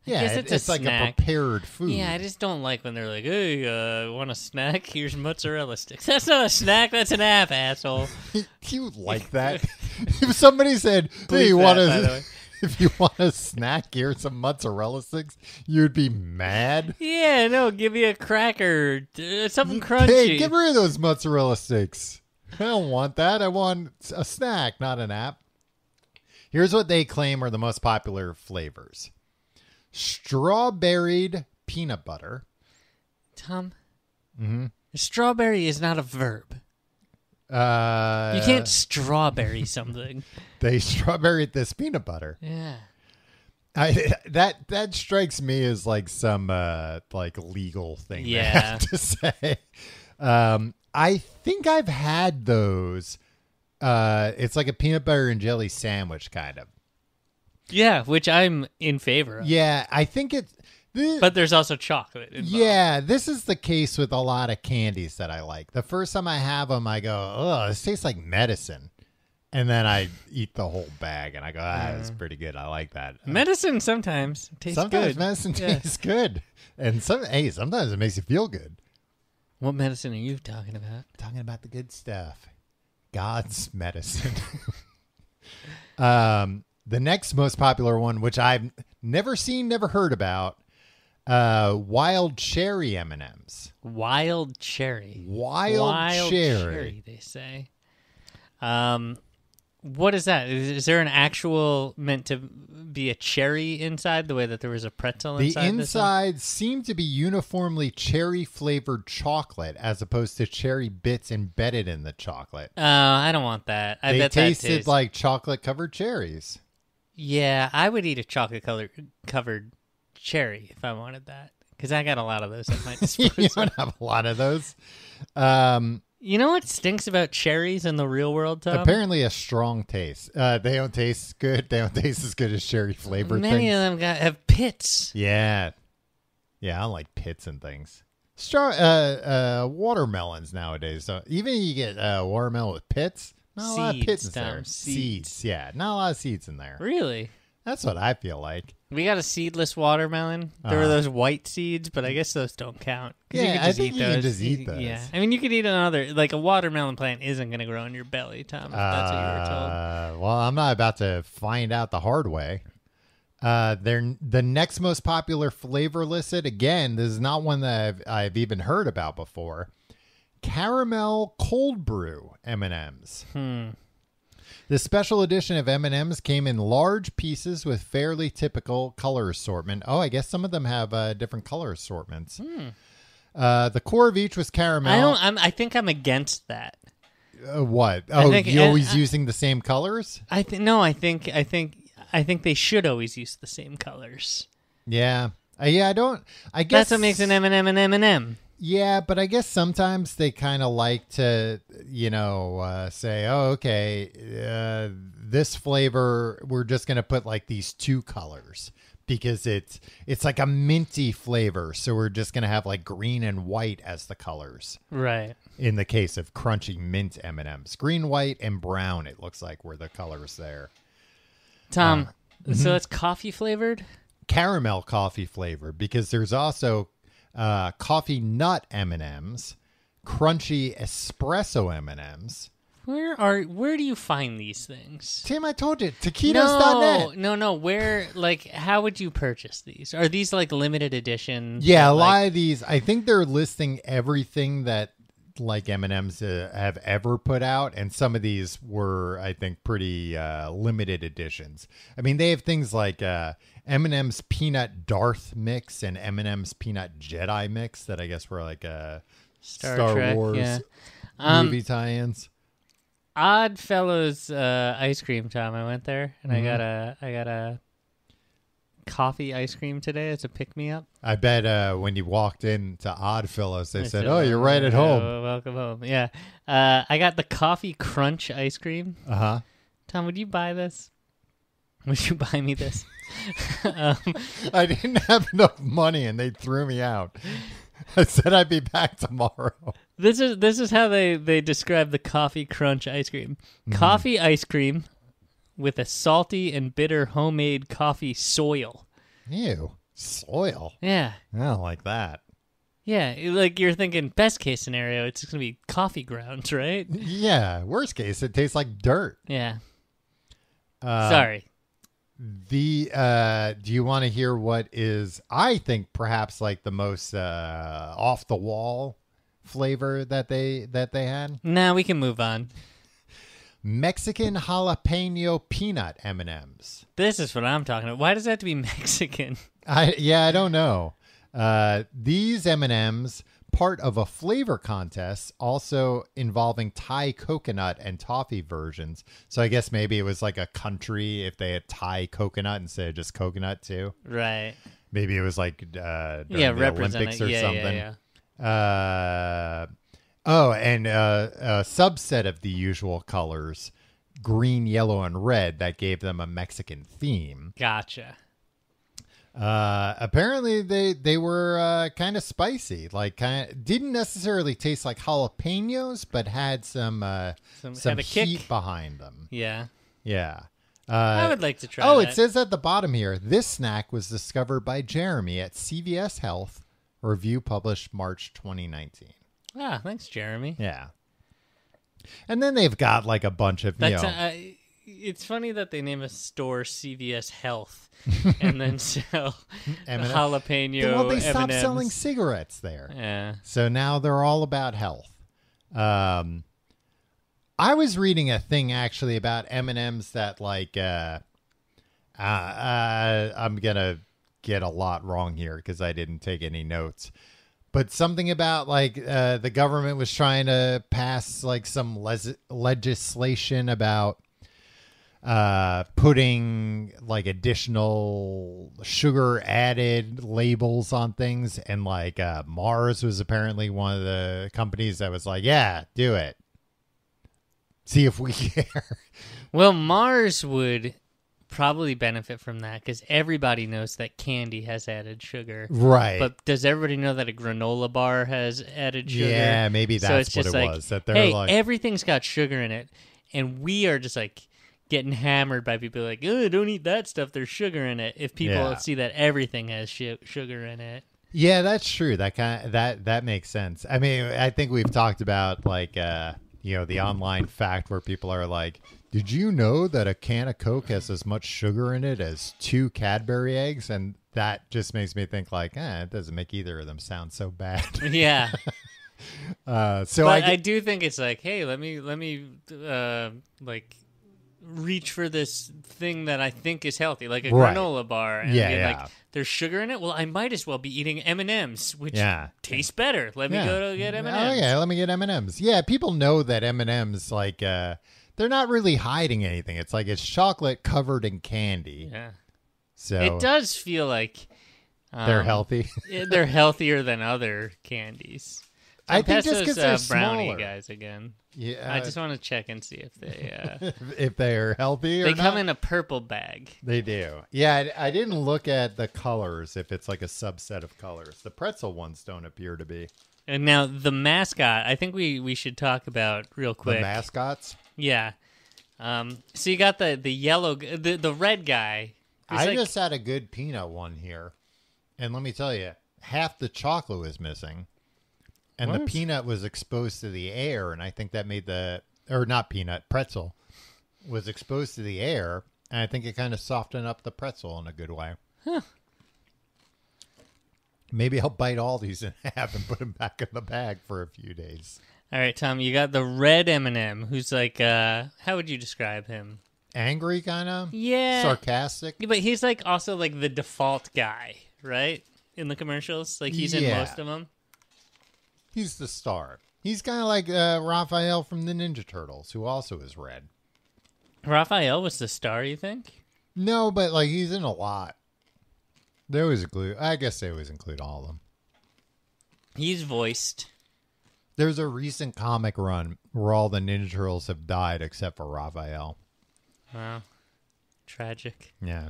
Yeah, it's like snack. A prepared food. Yeah, I just don't like when they're like, hey, want a snack? Here's mozzarella sticks. That's not a snack. That's an app, asshole. You like that? If somebody said, hey, if you want a snack, here's some mozzarella sticks, you'd be mad. Yeah, no, give me a cracker. Something crunchy. Hey, get rid of those mozzarella sticks. I don't want that. I want a snack, not an app. Here's what they claim are the most popular flavors. Strawberried peanut butter. Tom, strawberry is not a verb. You can't strawberry something. They strawberried this peanut butter. Yeah. That strikes me as like some like legal thing. Yeah. I have to say. I think I've had those. It's like a peanut butter and jelly sandwich, kind of. Yeah, which I'm in favor of. Yeah, I think it's... But there's also chocolate involved. Yeah, this is the case with a lot of candies that I like. The first time I have them, I go, oh, this tastes like medicine. And then I eat the whole bag, and I go, that's pretty good. I like that. Medicine sometimes tastes good. Sometimes medicine tastes good. And sometimes it makes you feel good. What medicine are you talking about? Talking about the good stuff. God's medicine. The next most popular one, which I've never seen, never heard about, wild cherry M&Ms. Wild cherry. Wild cherry, they say. What is that? Is there an actual meant to be a cherry inside the way that there was a pretzel inside? The inside seemed to be uniformly cherry-flavored chocolate as opposed to cherry bits embedded in the chocolate. Oh, I don't want that. I bet tasted like chocolate-covered cherries. Yeah, I would eat a chocolate-covered cherry if I wanted that. Because I got a lot of those at my disposal. You don't have a lot of those. You know what stinks about cherries in the real world, Tom? Apparently a strong taste. They don't taste good. They don't taste as good as cherry-flavored things. Many of them have pits. Yeah. Yeah, I don't like pits and things. Watermelons nowadays. So even you get watermelon with pits. Not a lot of pits in there. Seeds. Yeah, not a lot of seeds in there. Really? That's what I feel like. We got a seedless watermelon. There were those white seeds, but I guess those don't count. Yeah, I think you can just eat those. Yeah, I mean, you could eat another. Like a watermelon plant isn't going to grow in your belly, Tom. If that's what you were told. Well, I'm not about to find out the hard way. The next most popular flavor listed. Again, this is not one that I've even heard about before. Caramel cold brew M&Ms. The special edition of M&Ms came in large pieces with fairly typical color assortment. Oh, I guess some of them have different color assortments. The core of each was caramel. I think I'm against that. What? Oh, you always using the same colors? I think they should always use the same colors. Yeah. I guess that's what makes an M&M an M&M. Yeah, but I guess sometimes they kind of like to, say, oh, okay, this flavor, we're just going to put like these two colors because it's like a minty flavor. So we're just going to have like green and white as the colors. Right. In the case of crunchy mint M&Ms. Green, white, and brown, it looks like were the colors there. Tom, so it's coffee flavored? Caramel coffee flavored because there's also... coffee nut M&Ms, crunchy espresso M&Ms. Where do you find these things? Tim, I told you, taquitos.net. No. Where, how would you purchase these? Are these like limited edition? Yeah, a lot of these. I think they're listing everything that like M&Ms have ever put out, and some of these were, I think, pretty limited editions. I mean, they have things like M&M's Peanut Darth Mix and M&M's Peanut Jedi Mix that I guess were like Star Trek, Wars movie tie-ins. Oddfellows ice cream, Tom. I went there and I got a coffee ice cream today. It's a pick-me-up. I bet when you walked into Oddfellows, they said, "Oh, you're right at home. Welcome home." Yeah, I got the coffee crunch ice cream. Tom, would you buy this? Would you buy me this? I didn't have enough money, and they threw me out. I said I'd be back tomorrow. This is how they describe the coffee crunch ice cream. Coffee ice cream with a salty and bitter homemade coffee soil. Ew, soil? Yeah. I don't like that. Yeah, like you're thinking best case scenario, it's going to be coffee grounds, right? Yeah, worst case, it tastes like dirt. Yeah. Sorry. Do you want to hear what is, I think, perhaps like the most off the wall flavor that they had? Nah, we can move on. Mexican jalapeno peanut M&Ms. This is what I'm talking about. Why does it have to be Mexican? I don't know. These M&Ms, part of a flavor contest, also involving Thai coconut and toffee versions. So I guess maybe it was like a country if they had Thai coconut instead of just coconut too. Right. Maybe it was like during the Olympics or something. Yeah. And a subset of the usual colors, green, yellow, and red, that gave them a Mexican theme. Gotcha. Apparently they were kind of spicy, didn't necessarily taste like jalapenos, but had some heat kick behind them. Yeah. I would like to try that. It says at the bottom here, this snack was discovered by Jeremy at CVS Health. Review published March 2019. Ah, thanks, Jeremy. Yeah. And then they've got like a bunch of, it's funny that they name a store CVS Health and then sell jalapeno. Well, they stopped M&Ms. selling cigarettes there. Yeah. So now they're all about health. I was reading a thing actually about M&Ms that I'm going to get a lot wrong here because I didn't take any notes. But something about the government was trying to pass some legislation about putting additional sugar added labels on things, and Mars was apparently one of the companies that was like, yeah, do it, see if we care. Well, Mars would probably benefit from that because everybody knows that candy has added sugar. Right. But does everybody know that a granola bar has added sugar? Yeah, maybe that's what it was. That they're hey, like, everything's got sugar in it. And we are just like getting hammered by people like, oh, don't eat that stuff. There's sugar in it. If people see that everything has sugar in it. Yeah, that's true. That makes sense. I mean, I think we've talked about like the online fact where people are like, did you know that a can of Coke has as much sugar in it as 2 Cadbury eggs? And that just makes me think like, it doesn't make either of them sound so bad. Yeah. I do think it's like, hey, let me like reach for this thing that I think is healthy, like a granola bar, and like, there's sugar in it. Well, I might as well be eating M&Ms, which taste better. Let me go to get M&Ms. Oh yeah, let me get M&Ms. Yeah, people know that M&Ms like they're not really hiding anything. It's like it's chocolate covered in candy. Yeah. So it does feel like they're healthy. They're healthier than other candies. I think just because they're brownie smaller. Guys again. Yeah, I just want to check and see if they if they're healthy. They or come not. in a purple bag. They do. Yeah, I didn't look at the colors. If it's like a subset of colors, the pretzel ones don't appear to be. And now the mascot. I think we should talk about real quick. The mascots. Yeah. So you got the yellow, the red guy. I just had a good peanut one here, and let me tell you, half the chocolate was missing. And the peanut was exposed to the air, and I think that made pretzel was exposed to the air, and I think it kind of softened up the pretzel in a good way. Huh. Maybe I'll bite all these in half and put them back in the bag for a few days. All right, Tom, you got the red M&M, who's like, how would you describe him? Angry, kind of? Yeah. Sarcastic? Yeah, but he's like also like the default guy, right? In the commercials? Like he's in most of them. He's the star. He's kind of like Raphael from the Ninja Turtles, who also is red. Raphael was the star, you think? No, but like he's in a lot. They always include. I guess they always include all of them. He's voiced. There's a recent comic run where all the Ninja Turtles have died except for Raphael. Wow, tragic. Yeah.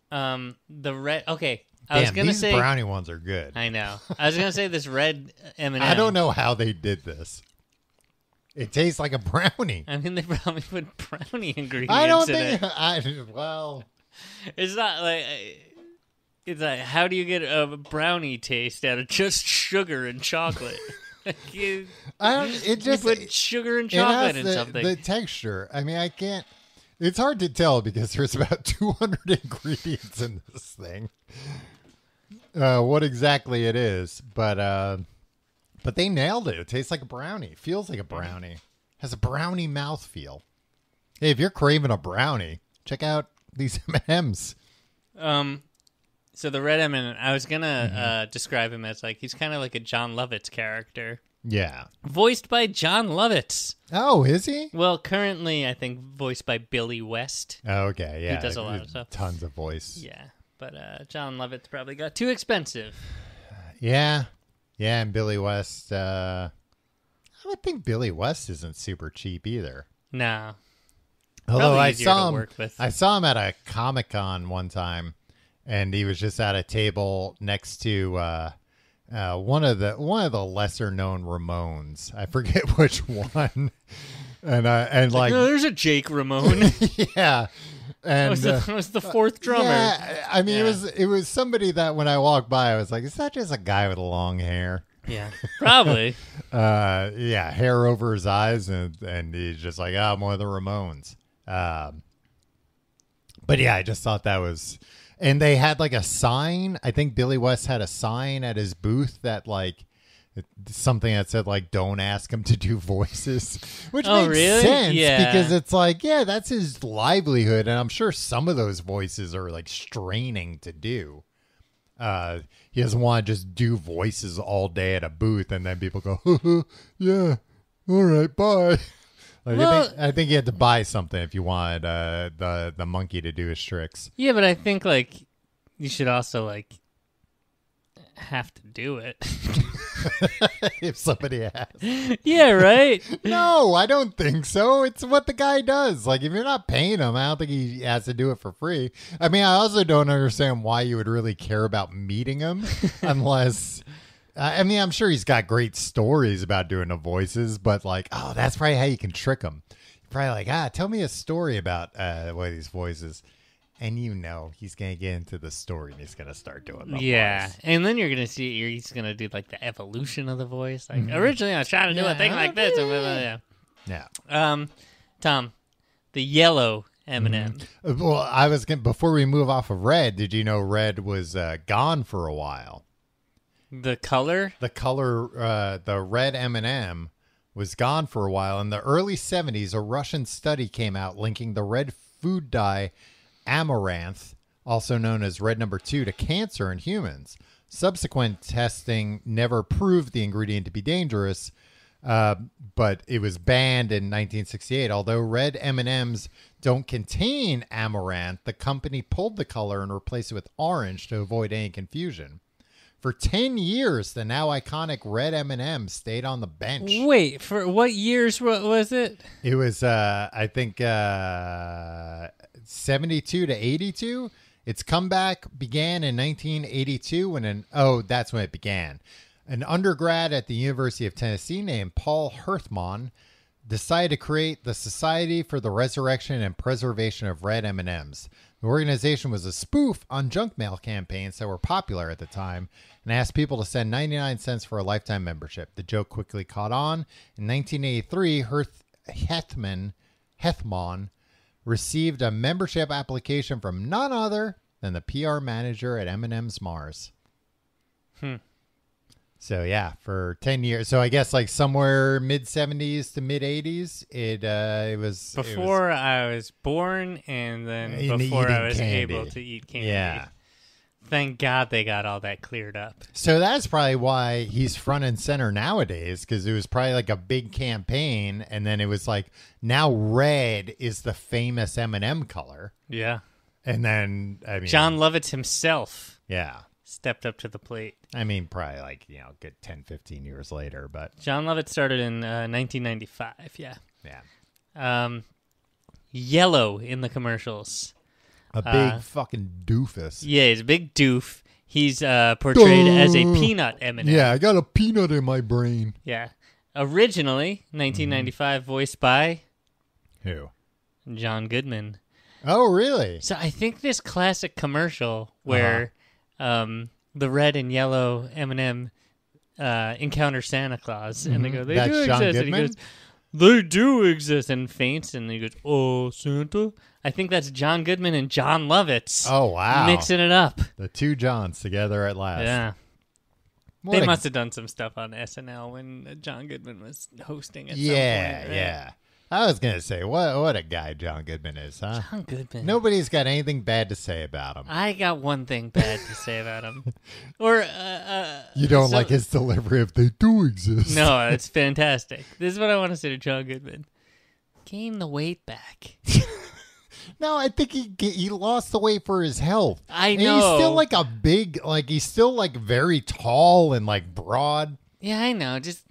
The red. Okay. I was gonna say brownie ones are good. I know. I was gonna say this red M&M. I don't know how they did this. It tastes like a brownie. I mean, they probably put brownie ingredients. I don't think. Well, it's not like. It's like, how do you get a brownie taste out of just sugar and chocolate? You put sugar and chocolate in something. The texture. I mean, I can't. It's hard to tell because there's about 200 ingredients in this thing. What exactly it is, but they nailed it. It tastes like a brownie. It feels like a brownie. It has a brownie mouthfeel. Hey, if you're craving a brownie, check out these M&Ms. So the red M&M, I was gonna describe him as like he's kind of like a John Lovitz character. Yeah. Voiced by John Lovitz. Oh, is he? Well, currently, I think voiced by Billy West. Oh, okay, yeah. He does a lot of stuff. Tons of voice. Yeah, but John Lovitz probably got too expensive. Yeah. Yeah, and Billy West, I would think Billy West isn't super cheap either. No. Although I saw him at a Comic-Con one time, and he was just at a table next to one of the lesser known Ramones. I forget which one. And like no, there's a Jake Ramone. Yeah. And that was the fourth drummer. Yeah, I mean it was somebody that when I walked by I was like, is that just a guy with long hair? Yeah. Probably. Yeah, hair over his eyes and he's just like, I'm one of the Ramones. But yeah, I just thought that was. And they had like a sign. I think Billy West had a sign at his booth that like something that said like, don't ask him to do voices, which makes sense because it's like, yeah, that's his livelihood. And I'm sure some of those voices are like straining to do. He doesn't want to just do voices all day at a booth and then people go, yeah, all right, bye. Like, well, I think you had to buy something if you wanted the monkey to do his tricks. Yeah, but I think like you should also like have to do it. If somebody asks. Yeah, right? No, I don't think so. It's what the guy does. Like, if you're not paying him, I don't think he has to do it for free. I mean, I also don't understand why you would really care about meeting him unless... I mean, I'm sure he's got great stories about doing the voices, but like, oh, that's probably how you can trick him. You're probably like, tell me a story about one of these voices. And you know he's going to get into the story and he's going to start doing the voice. And then you're going to see he's going to do like the evolution of the voice. Like, originally I was trying to do a thing like this. Yeah. Tom, the yellow M&M. Well, I was going before we move off of red, did you know red was gone for a while? The color? The red M&M was gone for a while. In the early 70s, a Russian study came out linking the red food dye amaranth, also known as red number 2, to cancer in humans. Subsequent testing never proved the ingredient to be dangerous, but it was banned in 1968. Although red M&Ms don't contain amaranth, the company pulled the color and replaced it with orange to avoid any confusion. For 10 years, the now iconic red M&M stayed on the bench. Wait, for what years was it? It was, I think, 72 to 82. Its comeback began in 1982 that's when it began. An undergrad at the University of Tennessee named Paul Herthman decided to create the Society for the Resurrection and Preservation of Red M&Ms. The organization was a spoof on junk mail campaigns that were popular at the time and asked people to send 99 cents for a lifetime membership. The joke quickly caught on. In 1983, Hethman received a membership application from none other than the PR manager at M&M's Mars. So, yeah, for 10 years. So, I guess like somewhere mid-70s to mid-80s, it was... Before I was born and then before I was able to eat candy. Yeah. Thank God they got all that cleared up. So that's probably why he's front and center nowadays, because it was probably like a big campaign, and then it was like, now red is the famous M&M color. Yeah. And then, I mean... John Lovitz himself. Yeah. Stepped up to the plate. I mean, probably like, good 10, 15 years later, but... John Lovitz started in 1995, yeah. Yeah. Yellow in the commercials. A big fucking doofus. Yeah, he's a big doof. He's portrayed as a peanut M&M. Yeah, I got a peanut in my brain. Yeah. Originally, 1995, voiced by... Who? John Goodman. Oh, really? So I think this classic commercial where... the red and yellow M&M encounter Santa Claus, and they go, "They do John exist." Goodman? And he goes, "They do exist," and faints, and he goes, "Oh, Santa." I think that's John Goodman and John Lovitz. Oh, wow! Mixing it up. The two Johns together at last. Yeah. They must have done some stuff on SNL when John Goodman was hosting at some point. Right? Yeah. I was going to say, what a guy John Goodman is, huh? John Goodman. Nobody's got anything bad to say about him. I got one thing bad to say about him. Or you don't like his delivery if they do exist. No, it's fantastic. This is what I want to say to John Goodman. Gain the weight back. No, I think he lost the weight for his health. I know. And he's still like he's still like very tall and like broad. Yeah, I know. Just,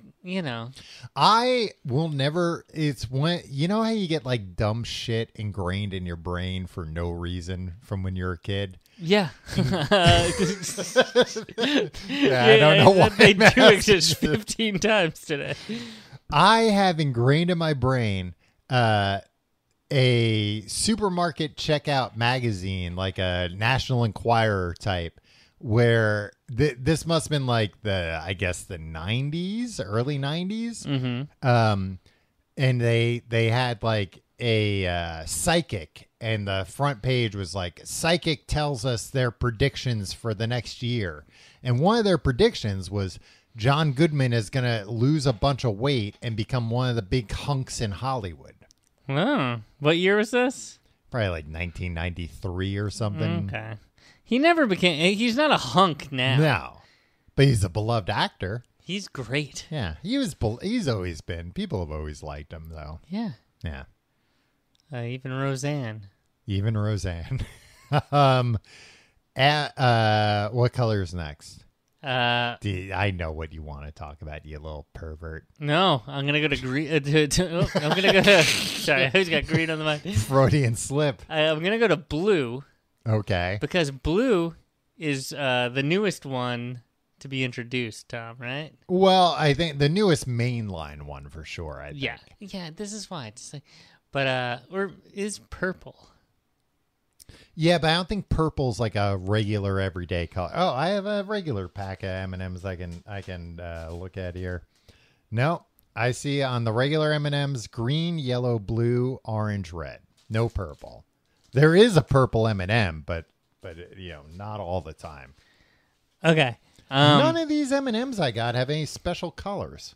I will never, it's when, you know how you get like dumb shit ingrained in your brain for no reason from when you're a kid? Yeah. I don't know why. They do exist 15 times today. I have ingrained in my brain a supermarket checkout magazine, like a National Enquirer type, where this must have been like the 90s, early 90s. Mm-hmm. And they had like a psychic, and the front page was like, psychic tells us their predictions for the next year. And one of their predictions was John Goodman is going to lose a bunch of weight and become one of the big hunks in Hollywood. Oh, what year was this? Probably like 1993 or something. Okay. He never became... He's not a hunk now. No. But he's a beloved actor. He's great. Yeah. He's always been. People have always liked him, though. Yeah. Yeah. Even Roseanne. What color is next? I know what you want to talk about, you little pervert. No, I'm gonna go to green. I'm gonna go to. Sorry, I always got green on the mind. Freudian slip. I'm gonna go to blue. Okay. Because blue is the newest one to be introduced, Tom. Right? Well, I think the newest mainline one for sure. I think. Yeah. This is why it's like, but or is purple. Yeah, but I don't think purple's like a regular everyday color. Oh, I have a regular pack of M&Ms I can look at here. No, I see on the regular M&Ms green, yellow, blue, orange, red. No purple. There is a purple M&M, but not all the time. Okay. None of these M&Ms I got have any special colors.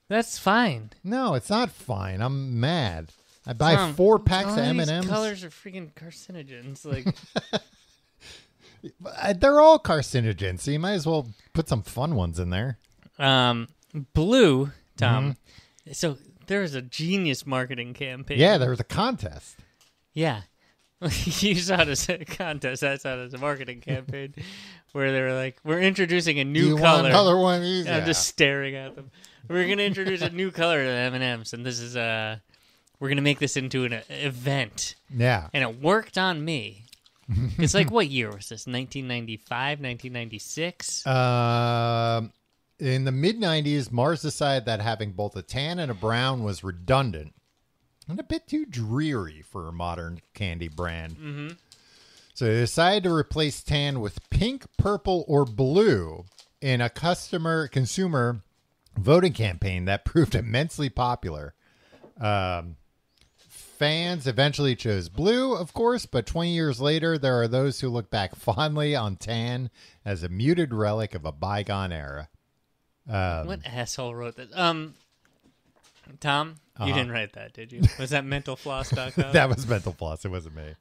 That's fine. No, it's not fine. I'm mad. I buy 4 packs of M&Ms. These colors are freaking carcinogens. Like, they're all carcinogens. So you might as well put some fun ones in there. Blue, Tom. Mm-hmm. So there was a genius marketing campaign. Yeah, there was a contest. Yeah. You saw it as a contest. I saw it as a marketing campaign where they were like, we're introducing a new color. Want another one of these? I'm just staring at them. We're going to introduce a new color to M&Ms, and this is we're going to make this into an event. Yeah. And it worked on me. It's like, what year was this? 1995, 1996? In the mid-90s, Mars decided that having both a tan and a brown was redundant and a bit too dreary for a modern candy brand. Mm-hmm. So they decided to replace tan with pink, purple, or blue in a consumer voting campaign that proved immensely popular. Fans eventually chose blue, of course, but 20 years later, there are those who look back fondly on tan as a muted relic of a bygone era. What asshole wrote this? Tom, you didn't write that, did you? Was that mentalfloss.com? That was Mental Floss. It wasn't me.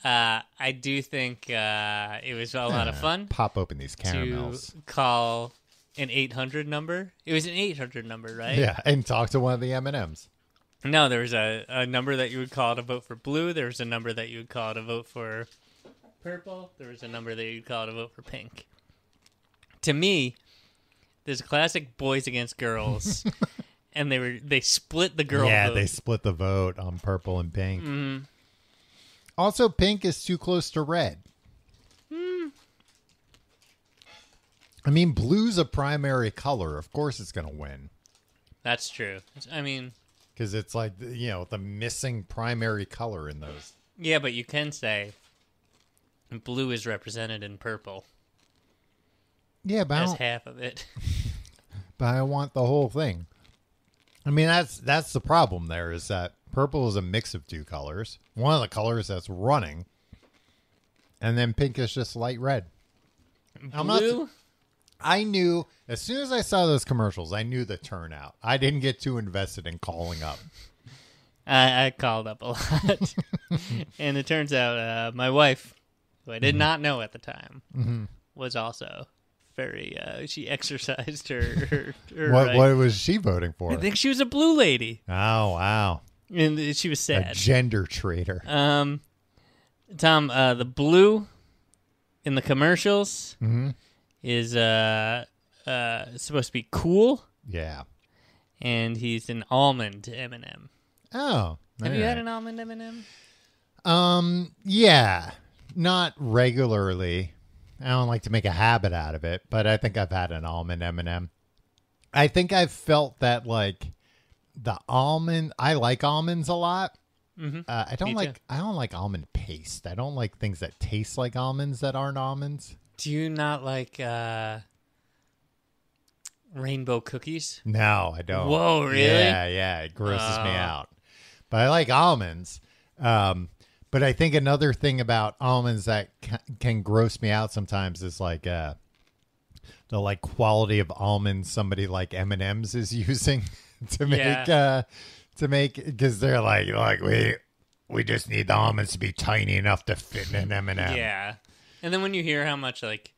I do think it was a lot of fun. Pop open these caramels. To call an 800 number. It was an 800 number, right? Yeah, and talk to one of the M&Ms. No, there was a number that you would call to vote for blue. There was a number that you would call to vote for purple. There was a number that you'd call to vote for pink. To me, there's classic boys against girls, and they split the girl vote. Yeah, they split the vote on purple and pink. Mm-hmm. Also, pink is too close to red. I mean, blue's a primary color. Of course it's going to win. That's true. I mean... Because it's like, the missing primary color in those. Yeah, but you can say blue is represented in purple. Yeah, but as half of it. But I want the whole thing. I mean, that's the problem there, is that purple is a mix of 2 colors. One of the colors that's running. And then pink is just light red. Blue? I knew, as soon as I saw those commercials, I knew the turnout. I didn't get too invested in calling up. I called up a lot. And it turns out my wife, who I did not know at the time, was also very, she exercised her What right. What was she voting for? I think she was a blue lady. Oh, wow. And she was sad. A gender traitor. Tom, the blue in the commercials is supposed to be cool. Yeah. And he's an almond M&M. Oh. Have you had an almond M&M? Yeah. Not regularly. I don't like to make a habit out of it, but I think I've had an almond M&M. I think I've felt that, like, the almond, I like almonds a lot. Mm-hmm. I don't like almond paste. I don't like things that taste like almonds that aren't almonds. Do you not like rainbow cookies? No, I don't. Whoa, really? Yeah. It grosses me out. But I like almonds. But I think another thing about almonds that can gross me out sometimes is like the like quality of almonds somebody like M&M's is using to make because they're like we just need the almonds to be tiny enough to fit in an M&M. Yeah. And then when you hear how much like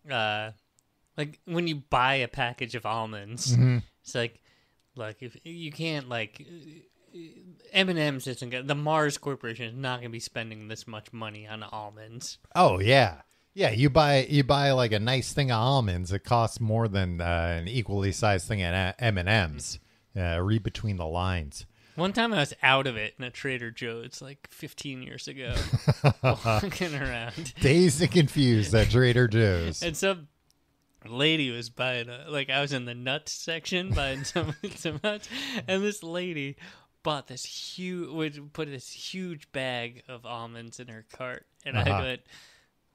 when you buy a package of almonds, it's like if you can't like M&M's isn't the Mars Corporation is not going to be spending this much money on almonds. Oh yeah. Yeah, you buy like a nice thing of almonds. It costs more than an equally sized thing of M&Ms. Read between the lines. One time I was out of it in a Trader Joe's like 15 years ago, walking around. Dazed and confused at Trader Joe's. And some lady was buying I was in the nuts section buying some nuts, and this lady put this huge bag of almonds in her cart, and I went,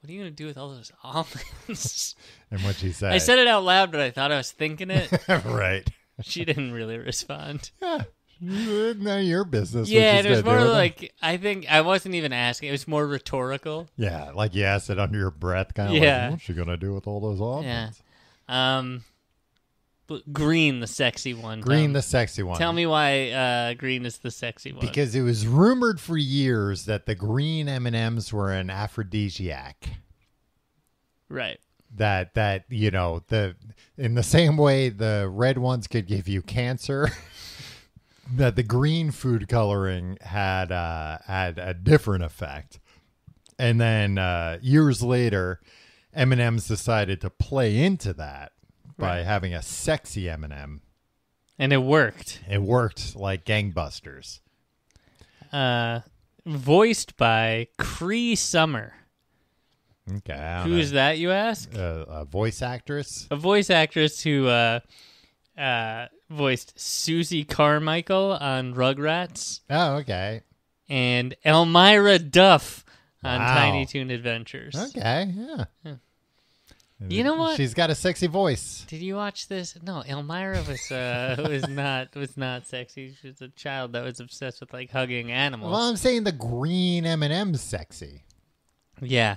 "What are you gonna do with all those almonds?" And what'd she say? I said it out loud, but I thought I was thinking it. Right. She didn't really respond. Yeah. None of your business. Yeah, it was more like, I think I wasn't even asking. It was more rhetorical. Yeah, like you asked it under your breath, kind of like, what's she going to do with all those almonds? Yeah. Green, the sexy one. Green, the sexy one. Tell me why green is the sexy one. Because it was rumored for years that the green M&Ms were an aphrodisiac. Right. That you know, in the same way the red ones could give you cancer, that the green food coloring had a different effect. And then years later, M&Ms decided to play into that by having a sexy M&M. And it worked. It worked like gangbusters. Voiced by Cree Summer. Okay. Who is that, you ask? A voice actress? A voice actress who voiced Susie Carmichael on Rugrats. Oh, okay. And Elmira Duff on Tiny Toon Adventures. Okay, yeah. You know what? She's got a sexy voice. Did you watch this? No, Elmira was not sexy. She was a child that was obsessed with like hugging animals. Well, I'm saying the green M&M's sexy. Yeah.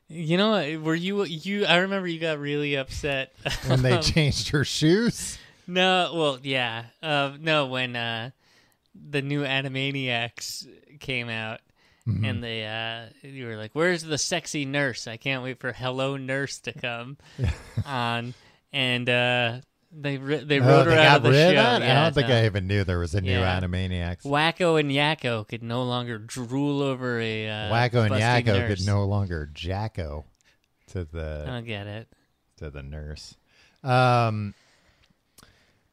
You know, were you? I remember you got really upset when they changed her shoes. No, well, yeah, no, when the new Animaniacs came out, and you were like, "Where's the sexy nurse? I can't wait for Hello Nurse to come on," and they wrote her out of the show. Yeah, I don't think I even knew there was a new Animaniacs. Wacko and Yakko could no longer drool over a Wacko and Yakko nurse. could no longer jacko to the. I don't get it. To the nurse.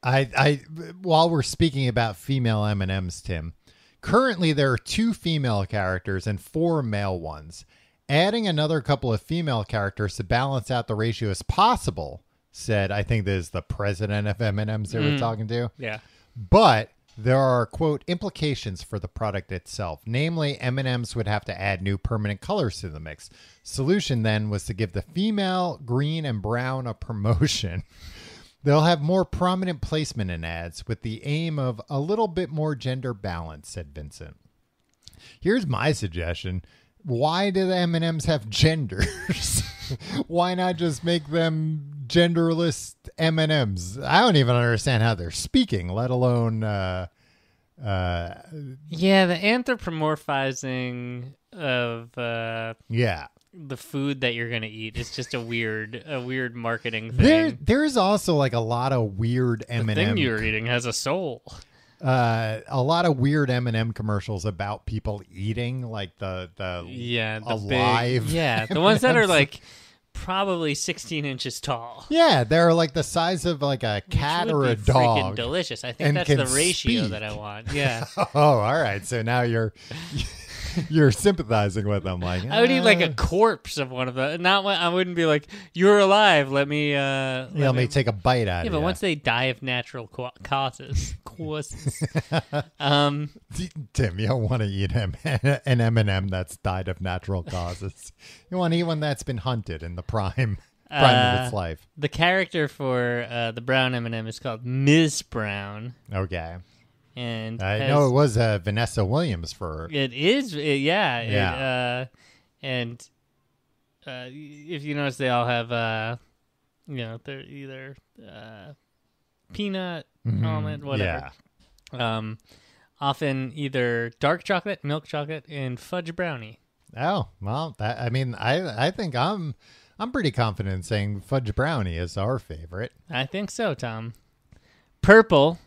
I while we're speaking about female M&Ms, Tim, currently there are 2 female characters and 4 male ones. Adding another couple of female characters to balance out the ratio is possible. Said, I think this is the president of M&M's they were talking to. Yeah. But there are, quote, implications for the product itself. Namely, M&M's would have to add new permanent colors to the mix. Solution then was to give the female green and brown a promotion. They'll have more prominent placement in ads with the aim of a little bit more gender balance, said Vincent. Here's my suggestion. Why do the M&Ms have genders? Why not just make them genderless M&Ms? I don't even understand how they're speaking, let alone... yeah, the anthropomorphizing of... the food that you're going to eat is just a weird marketing thing. There's also like a lot of weird M&M. The thing you're eating has a soul. A lot of weird M&M commercials about people eating like the alive. The ones that are like probably 16 inches tall. Yeah, they're like the size of like a cat or a dog. Freaking delicious. I think that's the ratio that I want. Yeah. Oh, all right. So now you're sympathizing with them. Like I would eat like a corpse of one of them. I wouldn't be like, you're alive. Let me take a bite out of you. Yeah, but once they die of natural causes. Tim, you don't want to eat an M&M that's died of natural causes. You want to eat one that's been hunted in the prime of its life. The character for the brown M&M is called Ms. Brown. Okay. And I know it was Vanessa Williams for... It is, yeah. And if you notice, they all have, they're either peanut, almond, whatever. Yeah. Often either dark chocolate, milk chocolate, and fudge brownie. Oh, well, I think I'm pretty confident in saying fudge brownie is our favorite. I think so, Tom. Purple...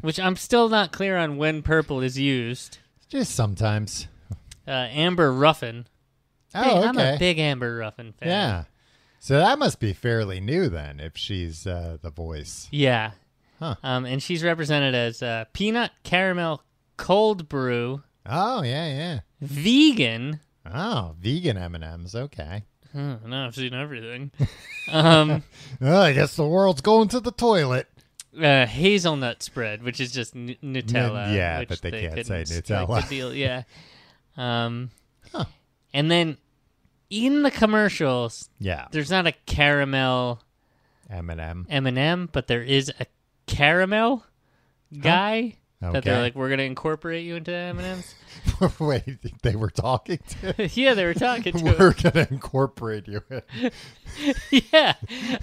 which I'm still not clear on when purple is used. Just sometimes. Amber Ruffin. I'm a big Amber Ruffin fan. Yeah. So that must be fairly new then, if she's the voice. Yeah. Huh. And she's represented as peanut caramel cold brew. Oh, yeah. Vegan. Oh, vegan M&Ms. Okay. Now I've seen everything. I guess the world's going to the toilet. Hazelnut spread, which is just Nutella. Yeah, but they can't say Nutella. Yeah. And then in the commercials, there's not a caramel M&M, but there is a caramel guy that they're like, we're going to incorporate you into M&Ms. Wait, they were talking to? Yeah, they were talking to We're going to incorporate you in. Yeah,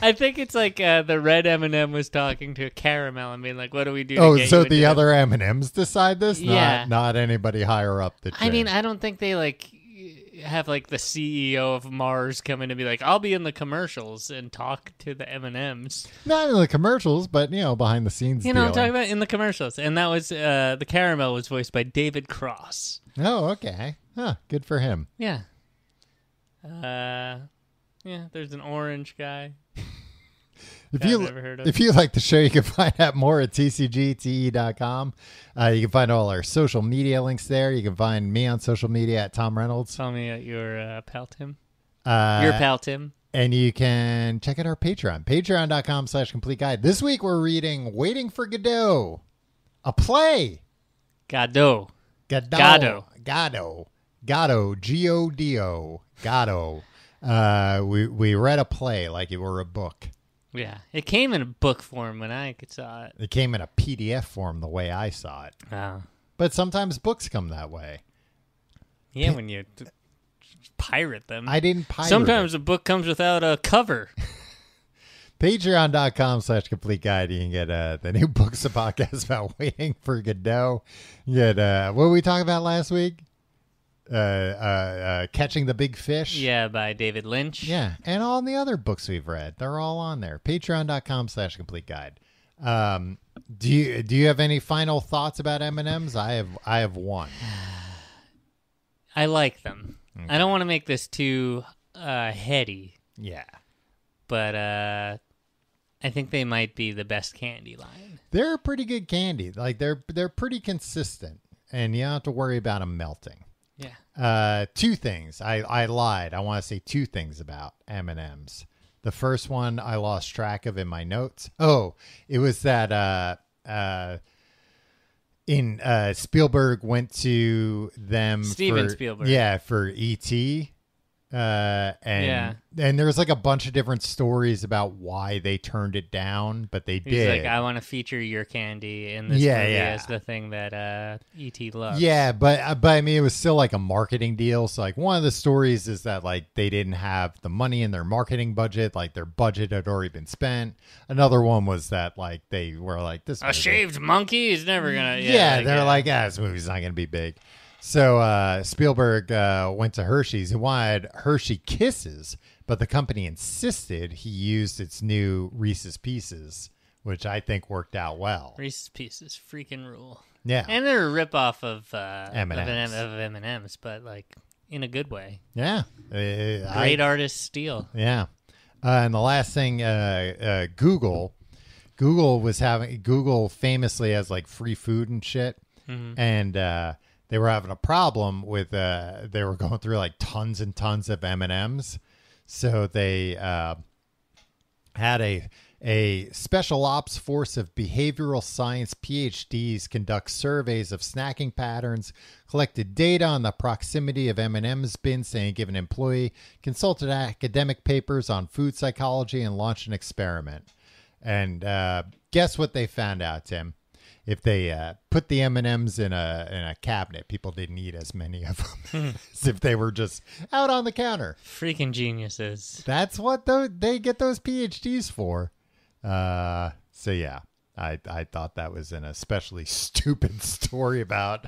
I think it's like the red M&M was talking to a caramel and being like, what do we do Oh, to get so you the other M&Ms decide this? Yeah. Not anybody higher up the chain. I mean, I don't think they like have like the CEO of Mars come in and be like, I'll be in the commercials and talk to the M&Ms. Not in the commercials, but, behind the scenes. I'm talking about in the commercials. And that was, the caramel was voiced by David Cross. Oh, okay. Huh, good for him. Yeah. There's an orange guy. If you like the show, you can find out more at tcgte.com. You can find all our social media links there. You can find me on social media at Tom Reynolds. Tell me your pal Tim. Your pal Tim. And you can check out our Patreon, patreon.com/complete guide. This week we're reading Waiting for Godot, a play. Godot. Godo. Godo. We read a play like it were a book. Yeah, it came in a book form when I saw it. It came in a PDF form the way I saw it. Oh. But sometimes books come that way. Yeah, when you pirate them. I didn't pirate Sometimes a book comes without a cover. Patreon.com/complete guide. You can get the new books of podcast about Waiting for Godot. You get, what did we talk about last week? Catching the Big Fish. Yeah, by David Lynch. Yeah, and all the other books we've read. They're all on there. Patreon.com/complete guide. Do you have any final thoughts about M&Ms? I have one. I like them. Okay. I don't want to make this too heady. Yeah. But I think they might be the best candy line. They're a pretty good candy. Like they're pretty consistent, and you don't have to worry about them melting. Yeah. Two things. I lied. I want to say two things about M&Ms. The first one I lost track of in my notes. Oh, it was that Spielberg went to them. Steven Spielberg. Yeah, for E.T. And there was like a bunch of different stories about why they turned it down, but they did. He's like, I want to feature your candy in this movie as the thing that E.T. loves. Yeah, but I mean, it was still like a marketing deal. So like one of the stories is that like they didn't have the money in their marketing budget, like their budget had already been spent. Another one was that like they were like, this a shaved monkey is never gonna. They're like, this movie's not gonna be big. So Spielberg went to Hershey's. He wanted Hershey Kisses, but the company insisted he used its new Reese's Pieces, which I think worked out well. Reese's Pieces freaking rule. Yeah. And they're a ripoff of M&Ms, but like in a good way. Yeah. Great artist steal. Yeah. And the last thing, Google famously has like free food and shit. Mm-hmm. And they were having a problem with they were going through like tons and tons of M&Ms. So they had a special ops force of behavioral science PhDs conduct surveys of snacking patterns, collected data on the proximity of M&Ms bins to any given employee, consulted academic papers on food psychology, and launched an experiment. And guess what they found out, Tim? If they put the M&Ms in a cabinet, people didn't eat as many of them as if they were just out on the counter. Freaking geniuses. That's what they get those PhDs for. So yeah, I thought that was an especially stupid story about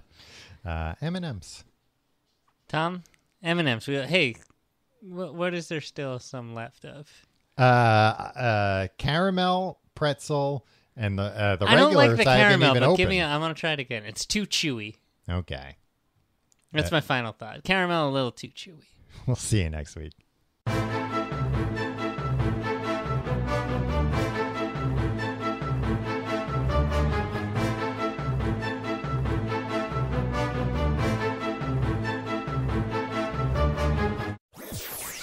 M&Ms. Tom, M&Ms. Hey, what is there still some left of? Caramel, pretzel. And the regulars, I don't like the caramel, but open. I'm going to try it again. It's too chewy. Okay. That's my final thought. Caramel, a little too chewy. We'll see you next week.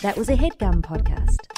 That was a HeadGum podcast.